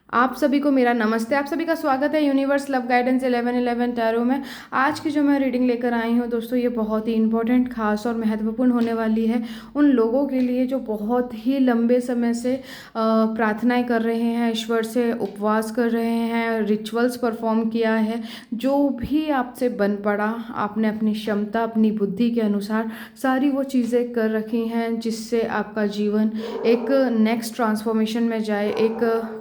आप सभी को मेरा नमस्ते। आप सभी का स्वागत है यूनिवर्स लव गाइडेंस 1111 टैरो में। आज की जो मैं रीडिंग लेकर आई हूँ दोस्तों, ये बहुत ही इंपॉर्टेंट, खास और महत्वपूर्ण होने वाली है उन लोगों के लिए जो बहुत ही लंबे समय से प्रार्थनाएं कर रहे हैं, ईश्वर से उपवास कर रहे हैं, रिचुअल्स परफॉर्म किया है। जो भी आपसे बन पड़ा, आपने अपनी क्षमता, अपनी बुद्धि के अनुसार सारी वो चीज़ें कर रखी हैं जिससे आपका जीवन एक नेक्स्ट ट्रांसफॉर्मेशन में जाए, एक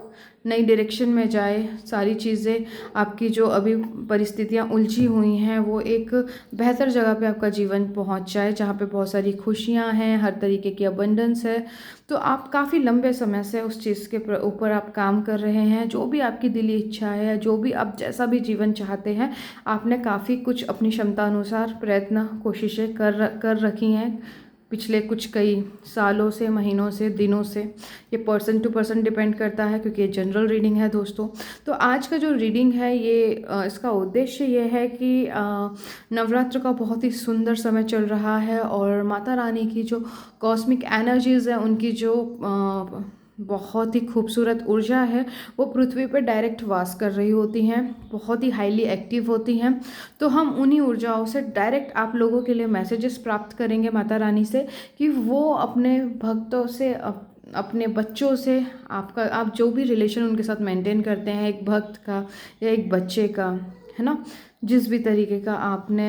नई डायरेक्शन में जाए। सारी चीज़ें आपकी जो अभी परिस्थितियाँ उलझी हुई हैं वो एक बेहतर जगह पे आपका जीवन पहुंच जाए, जहाँ पे बहुत सारी खुशियाँ हैं, हर तरीके की अबंडेंस है। तो आप काफ़ी लंबे समय से उस चीज़ के ऊपर आप काम कर रहे हैं। जो भी आपकी दिली इच्छा है, जो भी आप जैसा भी जीवन चाहते हैं, आपने काफ़ी कुछ अपनी क्षमता अनुसार प्रयत्न, कोशिशें कर रखी हैं पिछले कुछ कई सालों से, महीनों से, दिनों से। ये पर्सन टू पर्सन डिपेंड करता है क्योंकि ये जनरल रीडिंग है दोस्तों। तो आज का जो रीडिंग है ये इसका उद्देश्य ये है कि नवरात्र का बहुत ही सुंदर समय चल रहा है और माता रानी की जो कॉस्मिक एनर्जीज़ है, उनकी जो बहुत ही खूबसूरत ऊर्जा है, वो पृथ्वी पर डायरेक्ट वास कर रही होती हैं, बहुत ही हाईली एक्टिव होती हैं। तो हम उन्हीं ऊर्जाओं से डायरेक्ट आप लोगों के लिए मैसेजेस प्राप्त करेंगे माता रानी से कि वो अपने भक्तों से, अपने बच्चों से, आप जो भी रिलेशन उनके साथ मेंटेन करते हैं, एक भक्त का या एक बच्चे का, है ना, जिस भी तरीके का आपने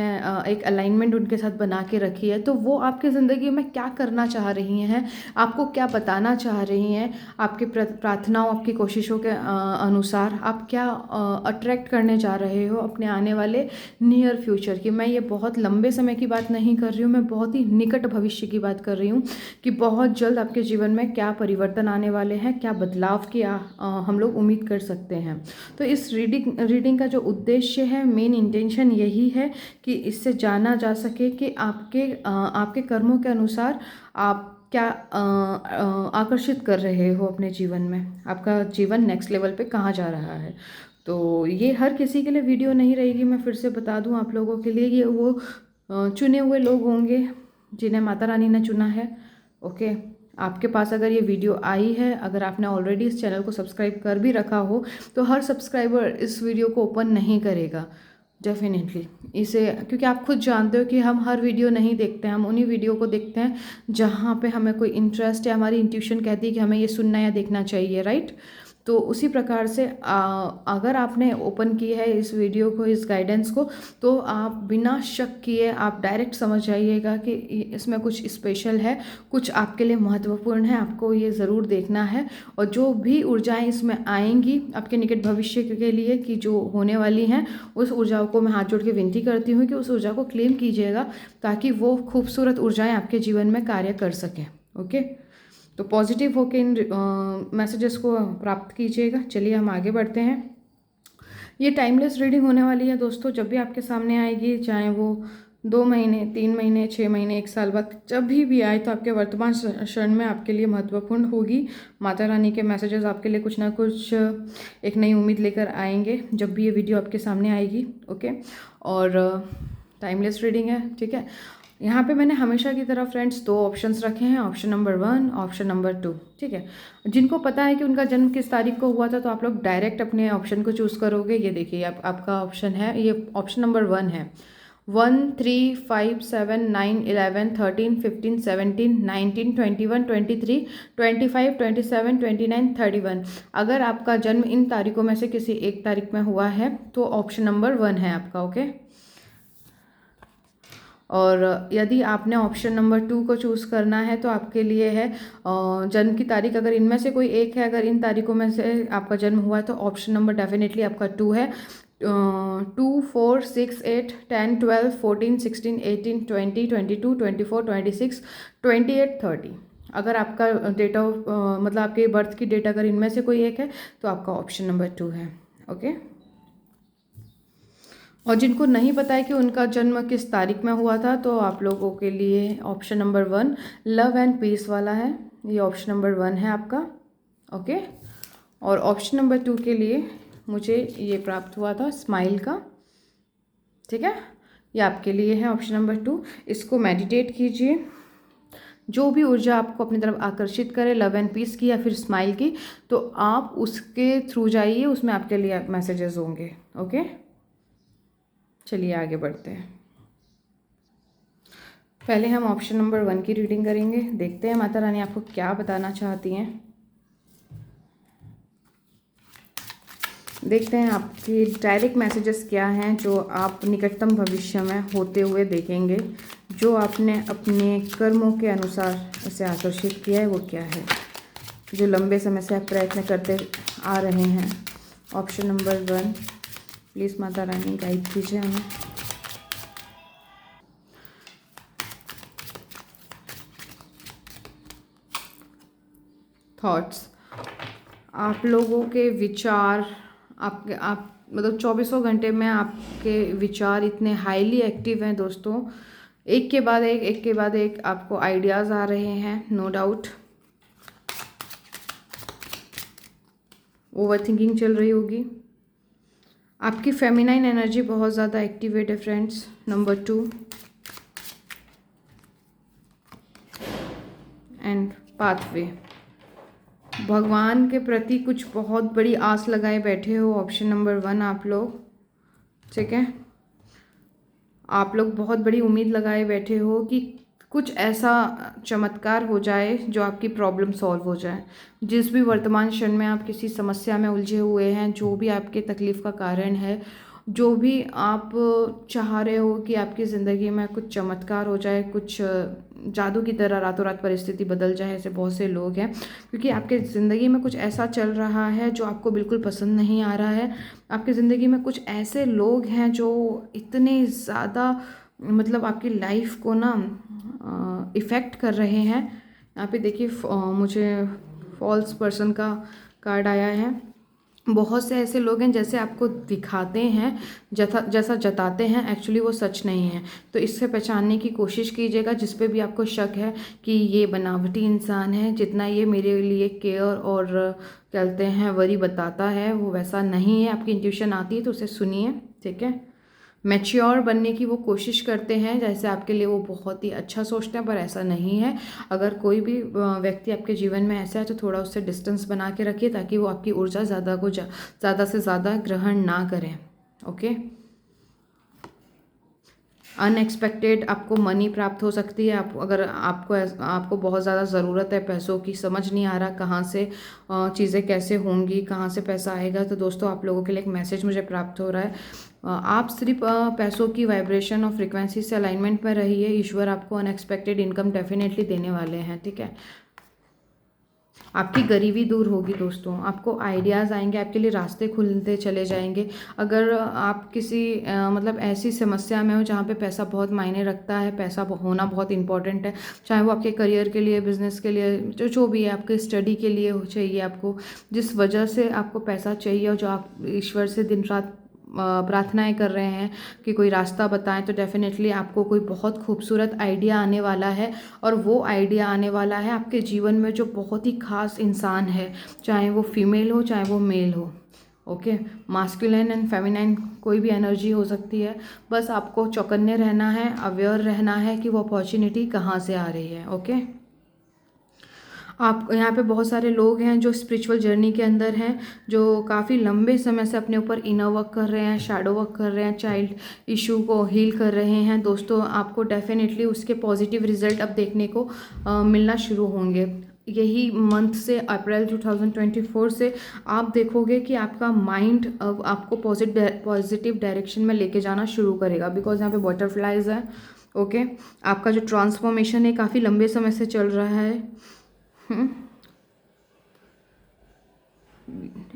एक अलाइनमेंट उनके साथ बना के रखी है, तो वो आपकी ज़िंदगी में क्या करना चाह रही हैं, आपको क्या बताना चाह रही हैं, आपकी प्रार्थनाओं, आपकी कोशिशों के अनुसार आप क्या अट्रैक्ट करने जा रहे हो अपने आने वाले नियर फ्यूचर की। मैं ये बहुत लंबे समय की बात नहीं कर रही हूँ, मैं बहुत ही निकट भविष्य की बात कर रही हूँ कि बहुत जल्द आपके जीवन में क्या परिवर्तन आने वाले हैं, क्या बदलाव की हम लोग उम्मीद कर सकते हैं। तो इस रीडिंग का जो उद्देश्य है, मेन इंटेंशन यही है कि इससे जाना जा सके कि आपके कर्मों के अनुसार आप क्या आकर्षित कर रहे हो अपने जीवन में, आपका जीवन नेक्स्ट लेवल पे कहाँ जा रहा है। तो ये हर किसी के लिए वीडियो नहीं रहेगी, मैं फिर से बता दूं आप लोगों के लिए, ये वो चुने हुए लोग होंगे जिन्हें माता रानी ने चुना है। ओके, आपके पास अगर ये वीडियो आई है, अगर आपने ऑलरेडी इस चैनल को सब्सक्राइब कर भी रखा हो, तो हर सब्सक्राइबर इस वीडियो को ओपन नहीं करेगा डेफिनेटली इसे, क्योंकि आप खुद जानते हो कि हम हर वीडियो नहीं देखते हैं, हम उन्हीं वीडियो को देखते हैं जहाँ पे हमें कोई इंटरेस्ट है, हमारी इंट्यूशन कहती है कि हमें ये सुनना या देखना चाहिए, राइट। तो उसी प्रकार से अगर आपने ओपन की है इस वीडियो को, इस गाइडेंस को, तो आप बिना शक किए आप डायरेक्ट समझ जाइएगा कि इसमें कुछ स्पेशल है, कुछ आपके लिए महत्वपूर्ण है, आपको ये ज़रूर देखना है। और जो भी ऊर्जाएं इसमें आएंगी आपके निकट भविष्य के लिए कि जो होने वाली हैं, उस ऊर्जाओं को मैं हाथ जोड़ के विनती करती हूँ कि उस ऊर्जा को क्लेम कीजिएगा ताकि वो खूबसूरत ऊर्जाएं आपके जीवन में कार्य कर सकें। ओके, तो पॉजिटिव होकर इन मैसेजेस को प्राप्त कीजिएगा। चलिए हम आगे बढ़ते हैं। ये टाइमलेस रीडिंग होने वाली है दोस्तों, जब भी आपके सामने आएगी, चाहे वो 2 महीने, 3 महीने, 6 महीने, 1 साल बाद, जब भी आए, तो आपके वर्तमान क्षण में आपके लिए महत्वपूर्ण होगी। माता रानी के मैसेजेस आपके लिए कुछ ना कुछ एक नई उम्मीद लेकर आएंगे जब भी ये वीडियो आपके सामने आएगी। ओके, और टाइमलेस रीडिंग है, ठीक है। यहाँ पे मैंने हमेशा की तरह फ्रेंड्स 2 ऑप्शंस रखे हैं, ऑप्शन नंबर 1, ऑप्शन नंबर 2, ठीक है। जिनको पता है कि उनका जन्म किस तारीख को हुआ था, तो आप लोग डायरेक्ट अपने ऑप्शन को चूज़ करोगे। ये देखिए, आपका ऑप्शन है, ये ऑप्शन नंबर 1 है। 1, 3, 5, 7, 9, 11, 13, 15, 17, 19, 21, 23, 25, 27, 29, 31। अगर आपका जन्म इन तारीखों में से किसी एक तारीख में हुआ है तो ऑप्शन नंबर 1 है आपका। ओके, और यदि आपने ऑप्शन नंबर 2 को चूज़ करना है तो आपके लिए है जन्म की तारीख अगर इनमें से कोई एक है, अगर इन तारीखों में से आपका जन्म हुआ है, तो ऑप्शन नंबर डेफिनेटली आपका 2 है। 2, 4, 6, 8, 10, 12, 14, 16, 18, 20, 22, 24, 26, 28, 30। अगर आपका डेट ऑफ मतलब आपके बर्थ की डेट अगर इनमें से कोई एक है तो आपका ऑप्शन नंबर 2 है। ओके, और जिनको नहीं पता है कि उनका जन्म किस तारीख में हुआ था, तो आप लोगों के लिए option number 1 love and peace वाला है, ये ऑप्शन नंबर 1 है आपका। ओके, और ऑप्शन नंबर 2 के लिए मुझे ये प्राप्त हुआ था स्माइल का, ठीक है। ये आपके लिए है ऑप्शन नंबर 2। इसको मेडिटेट कीजिए, जो भी ऊर्जा आपको अपनी तरफ आकर्षित करे, लव एंड पीस की या फिर स्माइल की, तो आप उसके थ्रू जाइए, उसमें आपके लिए मैसेजेस होंगे। ओके, चलिए आगे बढ़ते हैं। पहले हम ऑप्शन नंबर 1 की रीडिंग करेंगे, देखते हैं माता रानी आपको क्या बताना चाहती हैं। देखते हैं आपकी डायरेक्ट मैसेजेस क्या हैं जो आप निकटतम भविष्य में होते हुए देखेंगे, जो आपने अपने कर्मों के अनुसार इसे आकर्षित किया है वो क्या है, जो लंबे समय से आप प्रयत्न करते आ रहे हैं। Option number 1, please Mata Rani guide कीजिए हमें। थॉट्स, आप लोगों के विचार, आप मतलब 24 घंटे में आपके विचार इतने हाईली एक्टिव हैं दोस्तों, एक के बाद एक आपको आइडियाज़ आ रहे हैं, नो डाउट। ओवर थिंकिंग चल रही होगी, आपकी फेमिनाइन एनर्जी बहुत ज़्यादा एक्टिवेट है फ्रेंड्स। नंबर 2 एंड पाथवे, भगवान के प्रति कुछ बहुत बड़ी आस लगाए बैठे हो। ऑप्शन नंबर 1 आप लोग, ठीक है, आप लोग बहुत बड़ी उम्मीद लगाए बैठे हो कि कुछ ऐसा चमत्कार हो जाए जो आपकी प्रॉब्लम सॉल्व हो जाए। जिस भी वर्तमान क्षण में आप किसी समस्या में उलझे हुए हैं, जो भी आपके तकलीफ़ का कारण है, जो भी आप चाह रहे हो कि आपकी ज़िंदगी में कुछ चमत्कार हो जाए, कुछ जादू की तरह रातों रात परिस्थिति बदल जाए, ऐसे बहुत से लोग हैं। क्योंकि आपके ज़िंदगी में कुछ ऐसा चल रहा है जो आपको बिल्कुल पसंद नहीं आ रहा है। आपकी ज़िंदगी में कुछ ऐसे लोग हैं जो इतने ज़्यादा मतलब आपकी लाइफ को ना इफ़ेक्ट कर रहे हैं। यहाँ पे देखिए मुझे फॉल्स पर्सन का कार्ड आया है। बहुत से ऐसे लोग हैं जैसे आपको दिखाते हैं, जैसा जताते हैं, एक्चुअली वो सच नहीं है। तो इससे पहचानने की कोशिश कीजिएगा। जिस पे भी आपको शक है कि ये बनावटी इंसान है, जितना ये मेरे लिए केयर और कहते हैं वरी बताता है, वो वैसा नहीं है। आपकी इंट्यूशन आती है तो उसे सुनिए, ठीक है। मैच्योर बनने की वो कोशिश करते हैं, जैसे आपके लिए वो बहुत ही अच्छा सोचते हैं, पर ऐसा नहीं है। अगर कोई भी व्यक्ति आपके जीवन में ऐसा है तो थोड़ा उससे डिस्टेंस बना के रखिए, ताकि वो आपकी ऊर्जा ज़्यादा से ज़्यादा ग्रहण ना करें। ओके, अनएक्सपेक्टेड आपको मनी प्राप्त हो सकती है। अगर आपको बहुत ज़्यादा ज़रूरत है पैसों की, समझ नहीं आ रहा कहाँ से चीज़ें कैसे होंगी, कहाँ से पैसा आएगा, तो दोस्तों आप लोगों के लिए एक मैसेज मुझे प्राप्त हो रहा है। आप सिर्फ पैसों की वाइब्रेशन और फ्रिक्वेंसी से अलाइनमेंट में रहिए, ईश्वर आपको अनएक्सपेक्टेड इनकम डेफिनेटली देने वाले हैं, ठीक है। आपकी गरीबी दूर होगी दोस्तों, आपको आइडियाज़ आएंगे, आपके लिए रास्ते खुलते चले जाएंगे। अगर आप किसी मतलब ऐसी समस्या में हो जहाँ पे पैसा बहुत मायने रखता है, पैसा होना बहुत इंपॉर्टेंट है, चाहे वो आपके करियर के लिए, बिजनेस के लिए, जो भी है, आपके स्टडी के लिए चाहिए, आपको जिस वजह से आपको पैसा चाहिए और जो आप ईश्वर से दिन रात प्रार्थनाएं कर रहे हैं कि कोई रास्ता बताएं, तो डेफिनेटली आपको कोई बहुत खूबसूरत आइडिया आने वाला है। और वो आइडिया आने वाला है आपके जीवन में जो बहुत ही खास इंसान है, चाहे वो फीमेल हो चाहे वो मेल हो। ओके, मास्कुलिन एंड फेमिनाइन कोई भी एनर्जी हो सकती है। बस आपको चौकन्ने रहना है, अवेयर रहना है कि वो अपॉर्चुनिटी कहाँ से आ रही है। ओके, आप यहाँ पे बहुत सारे लोग हैं जो स्पिरिचुअल जर्नी के अंदर हैं, जो काफ़ी लंबे समय से अपने ऊपर इनर वर्क कर रहे हैं, शैडो वर्क कर रहे हैं, चाइल्ड इशू को हील कर रहे हैं। दोस्तों आपको डेफिनेटली उसके पॉजिटिव रिजल्ट अब देखने को मिलना शुरू होंगे। यही मंथ से, अप्रैल 2024 से आप देखोगे कि आपका माइंड आपको पॉजिटिव डायरेक्शन में लेके जाना शुरू करेगा, बिकॉज यहाँ पे बटरफ्लाइज है। ओके, आपका जो ट्रांसफॉर्मेशन है काफ़ी लंबे समय से चल रहा है।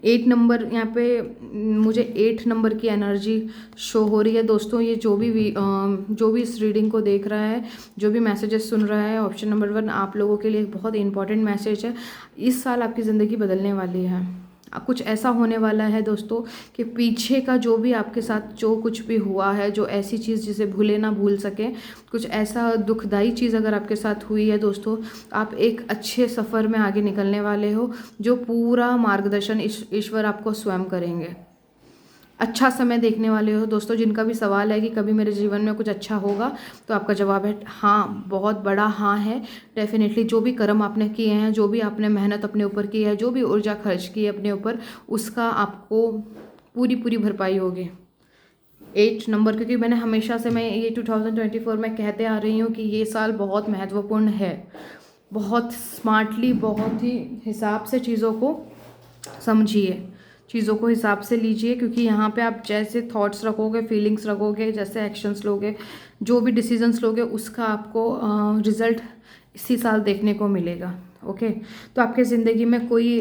8 नंबर यहाँ पे मुझे 8 नंबर की एनर्जी शो हो रही है दोस्तों। ये जो भी इस रीडिंग को देख रहा है, जो भी मैसेजेस सुन रहा है, ऑप्शन नंबर 1 आप लोगों के लिए एक बहुत इंपॉर्टेंट मैसेज है। इस साल आपकी ज़िंदगी बदलने वाली है। कुछ ऐसा होने वाला है दोस्तों कि पीछे का जो भी आपके साथ जो कुछ भी हुआ है, जो ऐसी चीज़ जिसे भूले ना भूल सके, कुछ ऐसा दुखदाई चीज़ अगर आपके साथ हुई है दोस्तों, आप एक अच्छे सफ़र में आगे निकलने वाले हो, जो पूरा मार्गदर्शन ईश्वर आपको स्वयं करेंगे। अच्छा समय देखने वाले हो दोस्तों। जिनका भी सवाल है कि कभी मेरे जीवन में कुछ अच्छा होगा, तो आपका जवाब है हाँ, बहुत बड़ा हाँ है। डेफिनेटली जो भी कर्म आपने किए हैं, जो भी आपने मेहनत अपने ऊपर की है, जो भी ऊर्जा खर्च की है अपने ऊपर, उसका आपको पूरी पूरी भरपाई होगी। 8 नंबर, क्योंकि मैंने हमेशा से, मैं ये 2024 में कहते आ रही हूँ कि ये साल बहुत महत्वपूर्ण है। बहुत स्मार्टली, बहुत ही हिसाब से चीज़ों को समझिए, चीज़ों को हिसाब से लीजिए, क्योंकि यहाँ पे आप जैसे थॉट्स रखोगे, फीलिंग्स रखोगे, जैसे एक्शंस लोगे, जो भी डिसीजंस लोगे, उसका आपको रिजल्ट इसी साल देखने को मिलेगा। ओके, तो आपके ज़िंदगी में कोई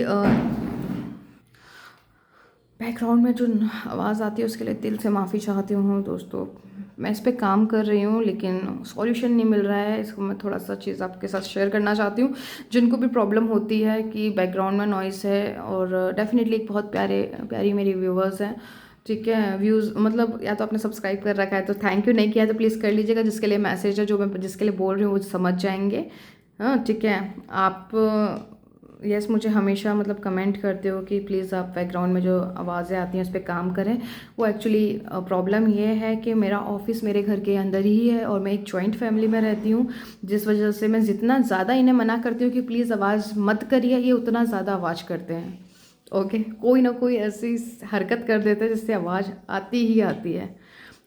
बैकग्राउंड में जो आवाज़ आती है उसके लिए दिल से माफ़ी चाहती हूँ दोस्तों। मैं इस पे काम कर रही हूँ लेकिन सॉल्यूशन नहीं मिल रहा है। इसको मैं थोड़ा सा चीज़ आपके साथ शेयर करना चाहती हूँ, जिनको भी प्रॉब्लम होती है कि बैकग्राउंड में नॉइस है। और डेफिनेटली एक बहुत प्यारी मेरी व्यूवर्स हैं, ठीक है। व्यूज़ मतलब या तो आपने सब्सक्राइब कर रखा है तो थैंक यू, नहीं किया तो प्लीज़ कर लीजिएगा। जिसके लिए मैसेज है, जो मैं जिसके लिए बोल रही हूँ वो समझ जाएंगे। हाँ ठीक है। आप यस मुझे हमेशा मतलब कमेंट करते हो कि प्लीज़ आप बैकग्राउंड में जो आवाज़ें आती हैं उस पर काम करें। वो एक्चुअली प्रॉब्लम ये है कि मेरा ऑफिस मेरे घर के अंदर ही है और मैं एक जॉइंट फैमिली में रहती हूँ, जिस वजह से मैं जितना ज़्यादा इन्हें मना करती हूँ कि प्लीज़ आवाज़ मत करिए, ये उतना ज़्यादा आवाज़ करते हैं। ओके, कोई ना कोई ऐसी हरकत कर देते हैं जिससे आवाज़ आती ही आती है।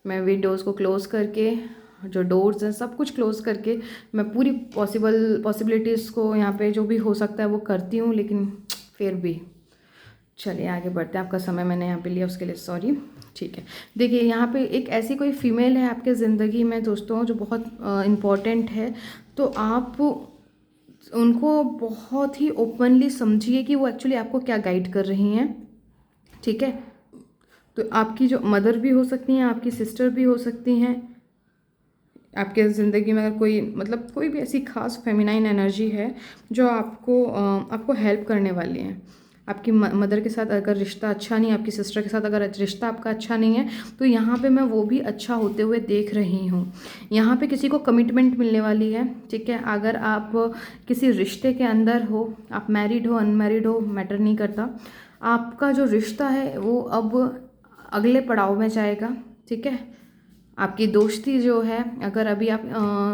मैं विंडोज़ को क्लोज़ करके, जो डोर्स हैं सब कुछ क्लोज़ करके, मैं पूरी पॉसिबिलिटीज़ को यहाँ पे जो भी हो सकता है वो करती हूँ, लेकिन फिर भी चलिए आगे बढ़ते हैं। आपका समय मैंने यहाँ पे लिया उसके लिए सॉरी। ठीक है, देखिए यहाँ पे एक ऐसी कोई फीमेल है आपके ज़िंदगी में दोस्तों जो बहुत इम्पॉर्टेंट है, तो आप उनको बहुत ही ओपनली समझिए कि वो एक्चुअली आपको क्या गाइड कर रही हैं, ठीक है। तो आपकी जो मदर भी हो सकती हैं, आपकी सिस्टर भी हो सकती हैं। आपके ज़िंदगी में अगर कोई मतलब कोई भी ऐसी खास फेमिनाइन एनर्जी है जो आपको हेल्प करने वाली है। आपकी मदर के साथ अगर रिश्ता अच्छा नहीं है, आपकी सिस्टर के साथ अगर रिश्ता आपका अच्छा नहीं है, तो यहाँ पे मैं वो भी अच्छा होते हुए देख रही हूँ। यहाँ पे किसी को कमिटमेंट मिलने वाली है, ठीक है। अगर आप किसी रिश्ते के अंदर हो, आप मैरिड हो अनमैरिड हो मैटर नहीं करता, आपका जो रिश्ता है वो अब अगले पड़ाव में जाएगा, ठीक है। आपकी दोस्ती जो है, अगर अभी आप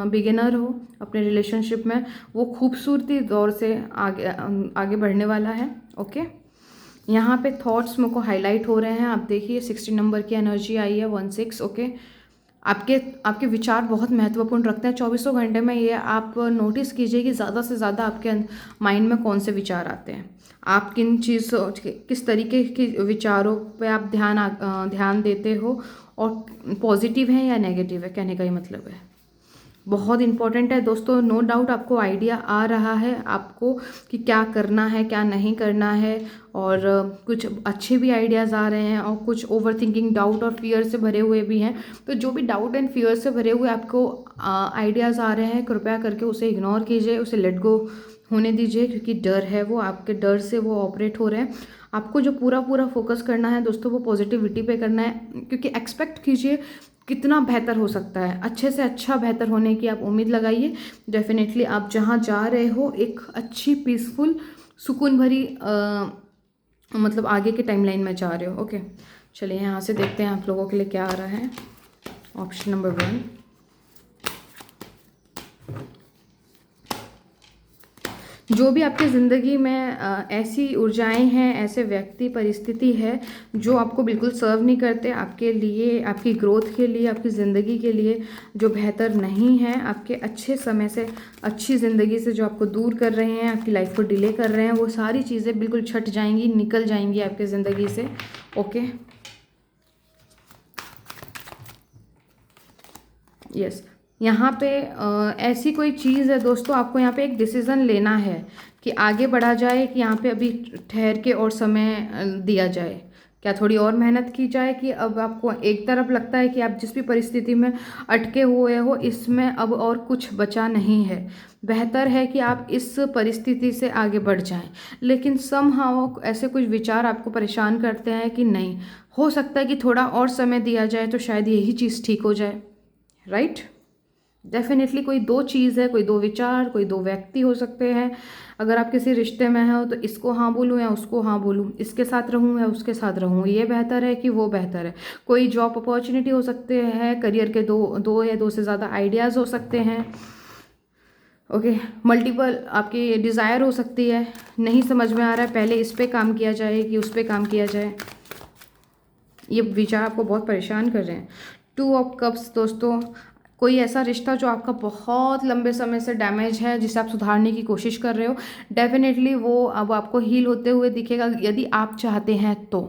बिगिनर हो अपने रिलेशनशिप में, वो खूबसूरती दौर से आगे बढ़ने वाला है। ओके, यहाँ पे थॉट्स मेरे को हाईलाइट हो रहे हैं। आप देखिए 60 नंबर की एनर्जी आई है 16। ओके, आपके विचार बहुत महत्वपूर्ण रखते हैं 24 घंटे में। ये आप नोटिस कीजिए कि ज़्यादा से ज़्यादा आपके माइंड में कौन से विचार आते हैं, आप किस तरीके के विचारों पे आप ध्यान देते हो, और पॉजिटिव है या नेगेटिव है, कहने का ही मतलब है। बहुत इंपॉर्टेंट है दोस्तों। नो डाउट आपको आइडिया आ रहा है आपको कि क्या करना है क्या नहीं करना है, और कुछ अच्छे भी आइडियाज़ आ रहे हैं और कुछ ओवर थिंकिंग, डाउट और फियर से भरे हुए भी हैं। तो जो भी डाउट एंड फियर से भरे हुए आपको आइडियाज़ आ रहे हैं, कृपया करके उसे इग्नोर कीजिए, उसे लेट गो होने दीजिए, क्योंकि डर है वो, आपके डर से वो ऑपरेट हो रहे हैं। आपको जो पूरा फोकस करना है दोस्तों वो पॉजिटिविटी पे करना है, क्योंकि एक्सपेक्ट कीजिए कितना बेहतर हो सकता है, अच्छे से अच्छा बेहतर होने की आप उम्मीद लगाइए। डेफिनेटली आप जहाँ जा रहे हो एक अच्छी पीसफुल सुकून भरी मतलब आगे के टाइमलाइन में जा रहे हो। ओके, चलिए यहाँ से देखते हैं आप लोगों के लिए क्या आ रहा है। ऑप्शन नंबर 1, जो भी आपकी ज़िंदगी में ऐसी ऊर्जाएं हैं, ऐसे व्यक्ति परिस्थिति है जो आपको बिल्कुल सर्व नहीं करते, आपके लिए, आपकी ग्रोथ के लिए, आपकी ज़िंदगी के लिए जो बेहतर नहीं है, आपके अच्छे समय से, अच्छी ज़िंदगी से जो आपको दूर कर रहे हैं, आपकी लाइफ को डिले कर रहे हैं, वो सारी चीज़ें बिल्कुल छट जाएंगी, निकल जाएंगी आपकी ज़िंदगी से। ओके, यस, यहाँ पे ऐसी कोई चीज़ है दोस्तों, आपको यहाँ पे एक डिसीज़न लेना है कि आगे बढ़ा जाए कि यहाँ पे अभी ठहर के और समय दिया जाए, क्या थोड़ी और मेहनत की जाए, कि अब आपको एक तरफ लगता है कि आप जिस भी परिस्थिति में अटके हुए हो इसमें अब और कुछ बचा नहीं है, बेहतर है कि आप इस परिस्थिति से आगे बढ़ जाएं। लेकिन समहाउ ऐसे कुछ विचार आपको परेशान करते हैं कि नहीं, हो सकता है कि थोड़ा और समय दिया जाए तो शायद यही चीज़ ठीक हो जाए, राइट। डेफिनेटली कोई दो चीज़ है, कोई दो विचार, कोई दो व्यक्ति हो सकते हैं। अगर आप किसी रिश्ते में हो तो इसको हाँ बोलूँ या उसको हाँ बोलूँ, इसके साथ रहूँ या उसके साथ रहूँ, ये बेहतर है कि वो बेहतर है। कोई जॉब अपॉर्चुनिटी हो सकते हैं, करियर के दो दो या दो से ज़्यादा आइडियाज़ हो सकते हैं। ओके, मल्टीपल आपकी डिज़ायर हो सकती है, नहीं समझ में आ रहा है पहले इस पे काम किया जाए कि उस पे काम किया जाए, ये विचार आपको बहुत परेशान कर रहे हैं। 2 ऑफ कप्स दोस्तों, कोई ऐसा रिश्ता जो आपका बहुत लंबे समय से डैमेज है, जिसे आप सुधारने की कोशिश कर रहे हो, डेफिनेटली वो अब आपको हील होते हुए दिखेगा यदि आप चाहते हैं तो।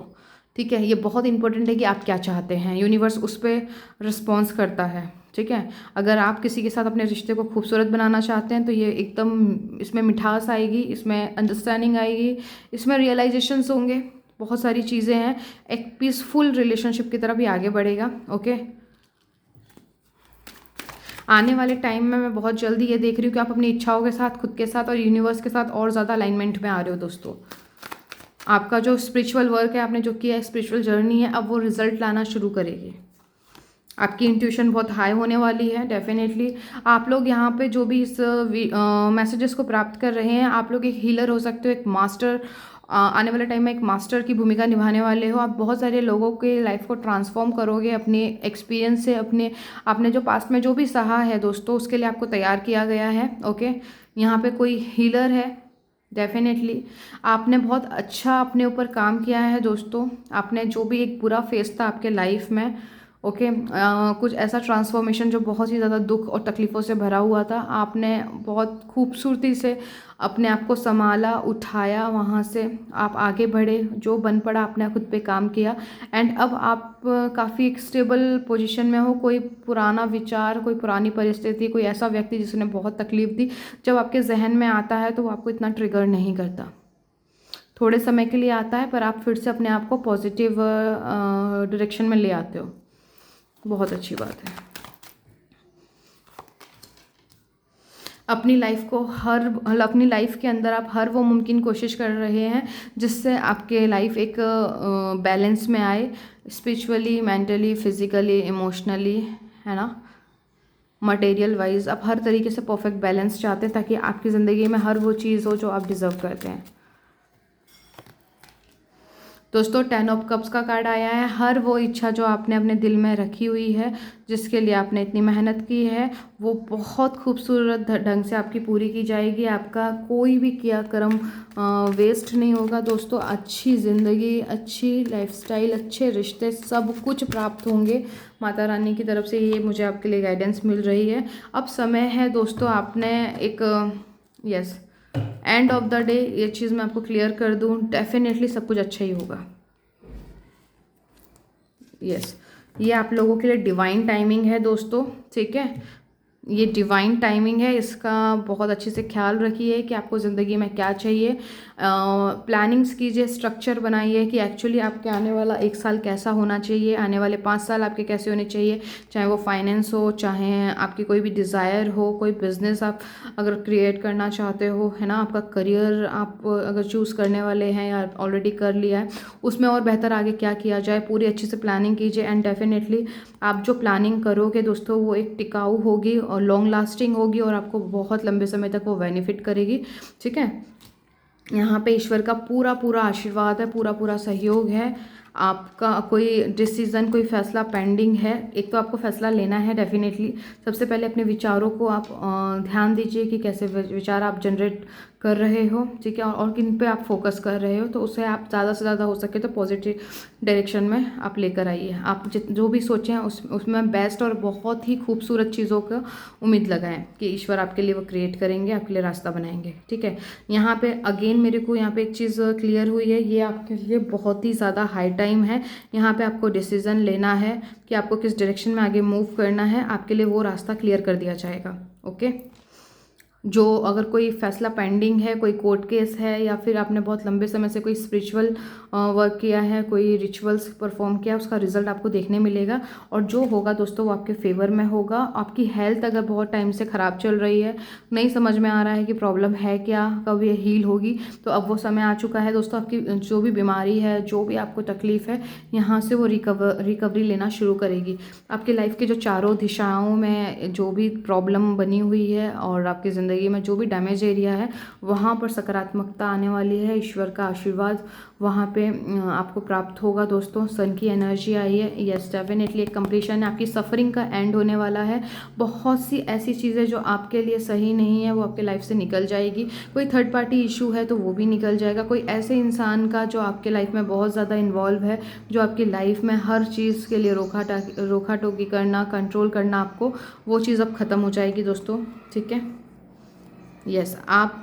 ठीक है, ये बहुत इंपॉर्टेंट है कि आप क्या चाहते हैं, यूनिवर्स उस पर रिस्पॉन्स करता है। ठीक है, अगर आप किसी के साथ अपने रिश्ते को खूबसूरत बनाना चाहते हैं तो ये एकदम इसमें मिठास आएगी, इसमें अंडरस्टैंडिंग आएगी, इसमें रियलाइजेशंस होंगे, बहुत सारी चीज़ें हैं, एक पीसफुल रिलेशनशिप की तरफ ये आगे बढ़ेगा। ओके, आने वाले टाइम में मैं बहुत जल्दी ये देख रही हूँ कि आप अपनी इच्छाओं के साथ, खुद के साथ और यूनिवर्स के साथ और ज़्यादा अलाइनमेंट में आ रहे हो दोस्तों। आपका जो स्पिरिचुअल वर्क है, आपने जो किया है, स्पिरिचुअल जर्नी है, अब वो रिजल्ट लाना शुरू करेगी। आपकी इंट्यूशन बहुत हाई होने वाली है। डेफिनेटली आप लोग यहाँ पे जो भी इस मैसेजेस को प्राप्त कर रहे हैं, आप लोग एक हीलर हो सकते हो, एक मास्टर, आने वाले टाइम में एक मास्टर की भूमिका निभाने वाले हो। आप बहुत सारे लोगों के लाइफ को ट्रांसफॉर्म करोगे अपने एक्सपीरियंस से, अपने आपने जो पास्ट में जो भी सहा है दोस्तों, उसके लिए आपको तैयार किया गया है। ओके, यहाँ पे कोई हीलर है, डेफिनेटली आपने बहुत अच्छा अपने ऊपर काम किया है दोस्तों। आपने जो भी एक बुरा फेस था आपके लाइफ में, ओके, कुछ ऐसा ट्रांसफॉर्मेशन जो बहुत ही ज़्यादा दुख और तकलीफ़ों से भरा हुआ था, आपने बहुत खूबसूरती से अपने आप को संभाला, उठाया, वहाँ से आप आगे बढ़े, जो बन पड़ा आपने खुद पे काम किया, एंड अब आप काफ़ी एक स्टेबल पोजीशन में हो। कोई पुराना विचार, कोई पुरानी परिस्थिति, कोई ऐसा व्यक्ति जिसने बहुत तकलीफ दी, जब आपके जहन में आता है तो वो आपको इतना ट्रिगर नहीं करता, थोड़े समय के लिए आता है, पर आप फिर से अपने आप को पॉजिटिव डायरेक्शन में ले आते हो। बहुत अच्छी बात है। अपनी लाइफ के अंदर आप हर वो मुमकिन कोशिश कर रहे हैं जिससे आपके लाइफ एक बैलेंस में आए, स्पिरिचुअली, मेंटली, फिजिकली, इमोशनली, है ना, मटेरियल वाइज। आप हर तरीके से परफेक्ट बैलेंस चाहते हैं ताकि आपकी ज़िंदगी में हर वो चीज़ हो जो आप डिज़र्व करते हैं। दोस्तों 10 ऑफ कप्स का कार्ड आया है। हर वो इच्छा जो आपने अपने दिल में रखी हुई है, जिसके लिए आपने इतनी मेहनत की है, वो बहुत खूबसूरत ढंग से आपकी पूरी की जाएगी। आपका कोई भी किया कर्म वेस्ट नहीं होगा दोस्तों। अच्छी ज़िंदगी, अच्छी लाइफस्टाइल, अच्छे रिश्ते, सब कुछ प्राप्त होंगे माता रानी की तरफ से। ये मुझे आपके लिए गाइडेंस मिल रही है। अब समय है दोस्तों, आपने एक yes end of the day ये चीज़ मैं आपको क्लियर कर दूं, डेफिनेटली सब कुछ अच्छा ही होगा। यस, ये आप लोगों के लिए डिवाइन टाइमिंग है दोस्तों। ठीक है, ये डिवाइन टाइमिंग है, इसका बहुत अच्छे से ख्याल रखिए कि आपको ज़िंदगी में क्या चाहिए। प्लानिंग्स कीजिए, स्ट्रक्चर बनाइए कि एक्चुअली आपके आने वाला 1 साल कैसा होना चाहिए, आने वाले 5 साल आपके कैसे होने चाहिए, चाहे वो फाइनेंस हो, चाहे आपकी कोई भी डिज़ायर हो, कोई बिज़नेस आप अगर क्रिएट करना चाहते हो, है ना, आपका करियर आप अगर चूज़ करने वाले हैं या ऑलरेडी कर लिया है, उसमें और बेहतर आगे क्या किया जाए, पूरी अच्छे से प्लानिंग कीजिए। एंड डेफिनेटली आप जो प्लानिंग करोगे दोस्तों वो एक टिकाऊ होगी और लॉन्ग लास्टिंग होगी और आपको बहुत लंबे समय तक वो बेनिफिट करेगी। ठीक है, यहाँ पे ईश्वर का पूरा पूरा आशीर्वाद है, पूरा पूरा सहयोग है। आपका कोई डिसीज़न, कोई फैसला पेंडिंग है, एक तो आपको फैसला लेना है डेफिनेटली। सबसे पहले अपने विचारों को आप ध्यान दीजिए कि कैसे विचार आप जनरेट कर रहे हो, ठीक है, और किन पे आप फोकस कर रहे हो, तो उससे आप ज़्यादा से ज़्यादा हो सके तो पॉजिटिव डायरेक्शन में आप लेकर आइए। आप जो भी सोचें उसमें बेस्ट और बहुत ही खूबसूरत चीज़ों का उम्मीद लगाएं कि ईश्वर आपके लिए वो क्रिएट करेंगे, आपके लिए रास्ता बनाएंगे। ठीक है, यहाँ पे अगेन मेरे को यहाँ पे एक चीज़ क्लियर हुई है, ये आपके लिए बहुत ही ज़्यादा हाई टाइम है। यहाँ पे आपको डिसीज़न लेना है कि आपको किस डायरेक्शन में आगे मूव करना है, आपके लिए वो रास्ता क्लियर कर दिया जाएगा। ओके, जो अगर कोई फैसला पेंडिंग है, कोई कोर्ट केस है, या फिर आपने बहुत लंबे समय से कोई स्पिरिचुअल वर्क किया है, कोई रिचुअल्स परफॉर्म किया, उसका रिजल्ट आपको देखने मिलेगा। और जो होगा दोस्तों वो आपके फेवर में होगा। आपकी हेल्थ अगर बहुत टाइम से ख़राब चल रही है, नहीं समझ में आ रहा है कि प्रॉब्लम है क्या, कब ये हील होगी, तो अब वो समय आ चुका है दोस्तों। आपकी जो भी बीमारी है, जो भी आपको तकलीफ़ है, यहाँ से वो रिकवरी लेना शुरू करेगी। आपकी लाइफ के जो चारों दिशाओं में जो भी प्रॉब्लम बनी हुई है और आपकी ज़िंदगी में जो भी डैमेज एरिया है, वहाँ पर सकारात्मकता आने वाली है। ईश्वर का आशीर्वाद वहाँ पे आपको प्राप्त होगा दोस्तों। सन की एनर्जी आई है, यस डेफिनेटली एक कंप्लीशन है। आपकी सफरिंग का एंड होने वाला है। बहुत सी ऐसी चीज़ें जो आपके लिए सही नहीं है वो आपके लाइफ से निकल जाएगी। कोई थर्ड पार्टी इशू है तो वो भी निकल जाएगा। कोई ऐसे इंसान का जो आपके लाइफ में बहुत ज़्यादा इन्वॉल्व है, जो आपकी लाइफ में हर चीज़ के लिए रोका टोकी करना, कंट्रोल करना आपको, वो चीज़ अब ख़त्म हो जाएगी दोस्तों। ठीक है, यस अब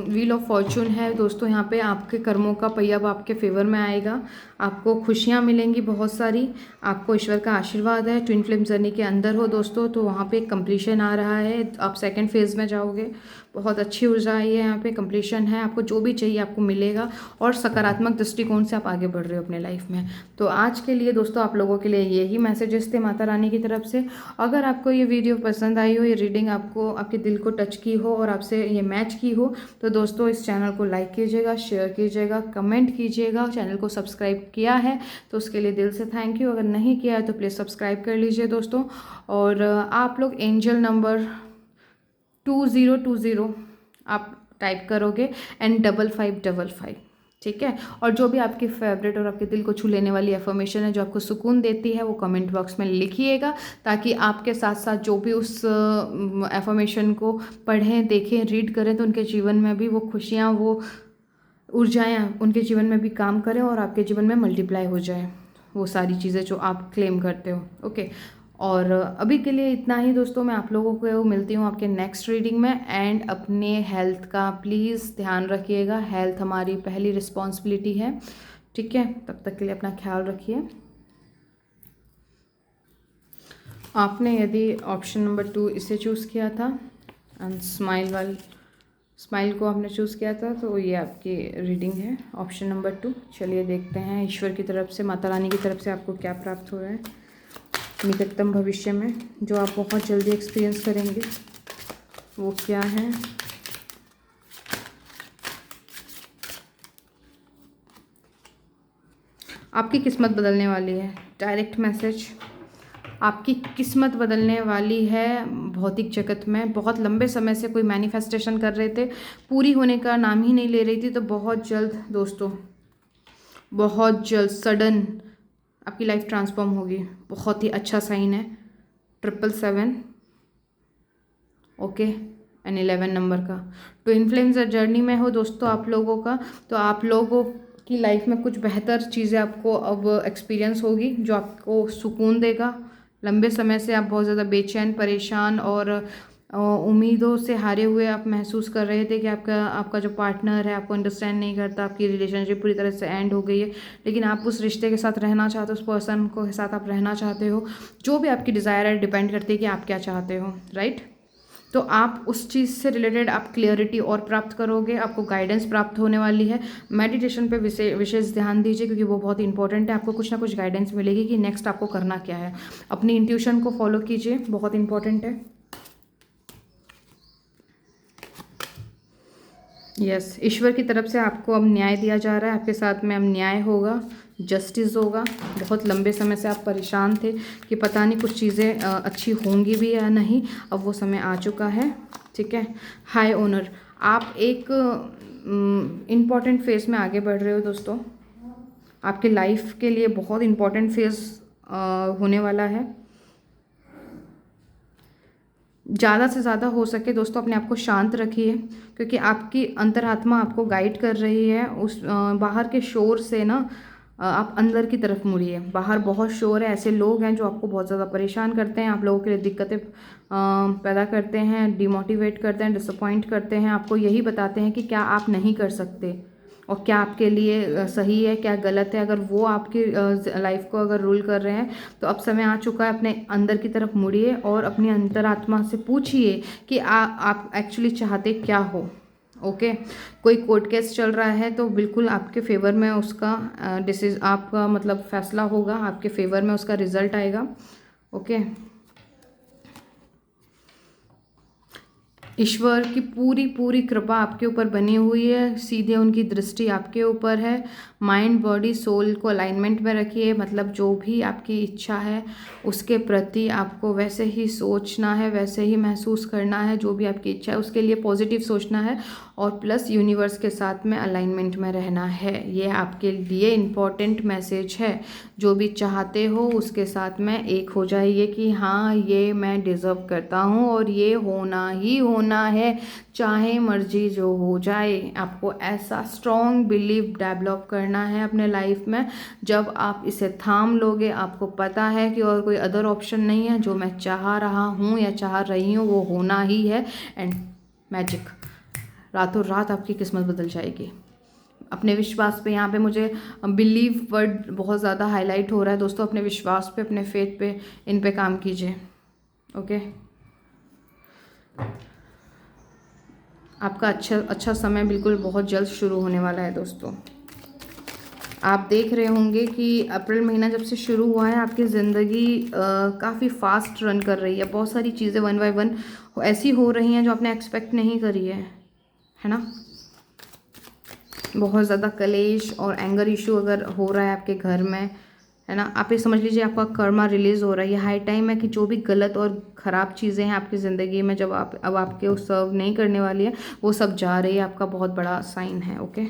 व्हील ऑफ फॉर्चून है दोस्तों। यहाँ पे आपके कर्मों का पहिया अब आपके फेवर में आएगा। आपको खुशियाँ मिलेंगी बहुत सारी। आपको ईश्वर का आशीर्वाद है। ट्विन फ्लेम जर्नी के अंदर हो दोस्तों, तो वहाँ पे एक कंप्लीशन आ रहा है। आप सेकंड फेज़ में जाओगे। बहुत अच्छी ऊर्जा आई है, यहाँ पे कंप्लीशन है। आपको जो भी चाहिए आपको मिलेगा और सकारात्मक दृष्टिकोण से आप आगे बढ़ रहे हो अपने लाइफ में। तो आज के लिए दोस्तों आप लोगों के लिए यही मैसेजेस थे माता रानी की तरफ से। अगर आपको ये वीडियो पसंद आई हो, ये रीडिंग आपको आपके दिल को टच की हो और आपसे ये मैच की हो, तो दोस्तों इस चैनल को लाइक कीजिएगा, शेयर कीजिएगा, कमेंट कीजिएगा। चैनल को सब्सक्राइब किया है तो उसके लिए दिल से थैंक यू। अगर नहीं किया है तो प्लीज़ सब्सक्राइब कर लीजिए दोस्तों। और आप लोग एंजल नंबर 2020 आप टाइप करोगे एंड 5555, ठीक है। और जो भी आपकी फेवरेट और आपके दिल को छू लेने वाली एफर्मेशन है, जो आपको सुकून देती है, वो कमेंट बॉक्स में लिखिएगा, ताकि आपके साथ साथ जो भी उस एफर्मेशन को पढ़ें, देखें, रीड करें, तो उनके जीवन में भी वो खुशियाँ, वो ऊर्जाएँ उनके जीवन में भी काम करें और आपके जीवन में मल्टीप्लाई हो जाए वो सारी चीज़ें जो आप क्लेम करते हो। ओके, और अभी के लिए इतना ही दोस्तों। मैं आप लोगों को मिलती हूँ आपके नेक्स्ट रीडिंग में। एंड अपने हेल्थ का प्लीज़ ध्यान रखिएगा। हेल्थ हमारी पहली रिस्पॉन्सिबिलिटी है, ठीक है। तब तक के लिए अपना ख्याल रखिए। आपने यदि ऑप्शन नंबर 2 इसे चूज़ किया था एंड स्माइल को आपने चूज़ किया था, तो ये आपकी रीडिंग है ऑप्शन नंबर 2। चलिए देखते हैं ईश्वर की तरफ से, माता रानी की तरफ से आपको क्या प्राप्त हो रहा है निकटतम भविष्य में, जो आप बहुत जल्दी एक्सपीरियंस करेंगे, वो क्या है। आपकी किस्मत बदलने वाली है, डायरेक्ट मैसेज। आपकी किस्मत बदलने वाली है भौतिक जगत में। बहुत लंबे समय से कोई मैनिफेस्टेशन कर रहे थे, पूरी होने का नाम ही नहीं ले रही थी, तो बहुत जल्द दोस्तों, बहुत जल्द सडन आपकी लाइफ ट्रांसफॉर्म होगी। बहुत ही अच्छा साइन है 777, ओके, एंड 11 नंबर का। ट्विन फ्लेम्स जर्नी में हो दोस्तों आप लोगों का, तो आप लोगों की लाइफ में कुछ बेहतर चीज़ें आपको अब एक्सपीरियंस होगी, जो आपको सुकून देगा। लंबे समय से आप बहुत ज़्यादा बेचैन, परेशान और उम्मीदों से हारे हुए आप महसूस कर रहे थे कि आपका जो पार्टनर है आपको अंडरस्टैंड नहीं करता, आपकी रिलेशनशिप पूरी तरह से एंड हो गई है, लेकिन आप उस रिश्ते के साथ रहना चाहते हो, उस पर्सन के साथ आप रहना चाहते हो। जो भी आपकी डिज़ायर है डिपेंड करती है कि आप क्या चाहते हो, राइट। तो आप उस चीज़ से रिलेटेड आप क्लियरिटी और प्राप्त करोगे, आपको गाइडेंस प्राप्त होने वाली है। मेडिटेशन पे विशेष ध्यान दीजिए, क्योंकि वो बहुत इंपॉर्टेंट है। आपको कुछ ना कुछ गाइडेंस मिलेगी कि नेक्स्ट आपको करना क्या है। अपनी इंट्यूशन को फॉलो कीजिए, बहुत इंपॉर्टेंट है। यस, ईश्वर की तरफ से आपको अब न्याय दिया जा रहा है। आपके साथ में अब न्याय होगा, जस्टिस होगा। बहुत लंबे समय से आप परेशान थे कि पता नहीं कुछ चीज़ें अच्छी होंगी भी या नहीं, अब वो समय आ चुका है, ठीक है। हाई ऑनर, आप एक इम्पॉर्टेंट फेज़ में आगे बढ़ रहे हो दोस्तों। आपके लाइफ के लिए बहुत इम्पॉर्टेंट फेज़ होने वाला है। ज़्यादा से ज़्यादा हो सके दोस्तों अपने आप को शांत रखिए, क्योंकि आपकी अंतरात्मा आपको गाइड कर रही है। उस बाहर के शोर से ना आप अंदर की तरफ मुड़िए। बाहर बहुत शोर है, ऐसे लोग हैं जो आपको बहुत ज़्यादा परेशान करते हैं, आप लोगों के लिए दिक्कतें पैदा करते हैं, डिमोटिवेट करते हैं, डिसअपॉइंट करते हैं, आपको यही बताते हैं कि क्या आप नहीं कर सकते, और क्या आपके लिए सही है, क्या गलत है। अगर वो आपकी लाइफ को अगर रूल कर रहे हैं तो अब समय आ चुका है, अपने अंदर की तरफ मुड़िए और अपनी अंतरात्मा से पूछिए कि आप एक्चुअली चाहते क्या हो। ओके कोई कोर्ट केस चल रहा है तो बिल्कुल आपके फेवर में उसका आपका मतलब फैसला होगा, आपके फेवर में उसका रिजल्ट आएगा। ओके ईश्वर की पूरी पूरी कृपा आपके ऊपर बनी हुई है, सीधे उनकी दृष्टि आपके ऊपर है। माइंड बॉडी सोल को अलाइनमेंट में रखिए, मतलब जो भी आपकी इच्छा है उसके प्रति आपको वैसे ही सोचना है, वैसे ही महसूस करना है। जो भी आपकी इच्छा है उसके लिए पॉजिटिव सोचना है और प्लस यूनिवर्स के साथ में अलाइनमेंट में रहना है। ये आपके लिए इम्पॉर्टेंट मैसेज है। जो भी चाहते हो उसके साथ में एक हो जाइए कि हाँ ये मैं डिज़र्व करता हूँ और ये होना ही होना है, चाहे मर्जी जो हो जाए। आपको ऐसा स्ट्रॉन्ग बिलीव डेवलप करना है अपने लाइफ में। जब आप इसे थाम लोगे, आपको पता है कि और कोई अदर ऑप्शन नहीं है, जो मैं चाह रहा हूँ या चाह रही हूँ वो होना ही है। एंड मैजिक, रातों रात आपकी किस्मत बदल जाएगी। अपने विश्वास पे, यहाँ पे मुझे बिलीव वर्ड बहुत ज़्यादा हाईलाइट हो रहा है दोस्तों। अपने विश्वास पे, अपने फेथ पे, इन पे काम कीजिए। ओके आपका अच्छा समय बिल्कुल बहुत जल्द शुरू होने वाला है दोस्तों। आप देख रहे होंगे कि अप्रैल महीना जब से शुरू हुआ है आपकी ज़िंदगी काफ़ी फास्ट रन कर रही है। बहुत सारी चीज़ें वन बाय वन ऐसी हो रही हैं जो आपने एक्सपेक्ट नहीं करी है ना। बहुत ज़्यादा कलेश और एंगर इशू अगर हो रहा है आपके घर में, है ना, आप ये समझ लीजिए आपका कर्मा रिलीज़ हो रहा है। ये हाई टाइम है कि जो भी गलत और ख़राब चीज़ें हैं आपकी ज़िंदगी में, जब अब आपके सर्व नहीं करने वाली है, वो सब जा रही है। आपका बहुत बड़ा साइन है। ओके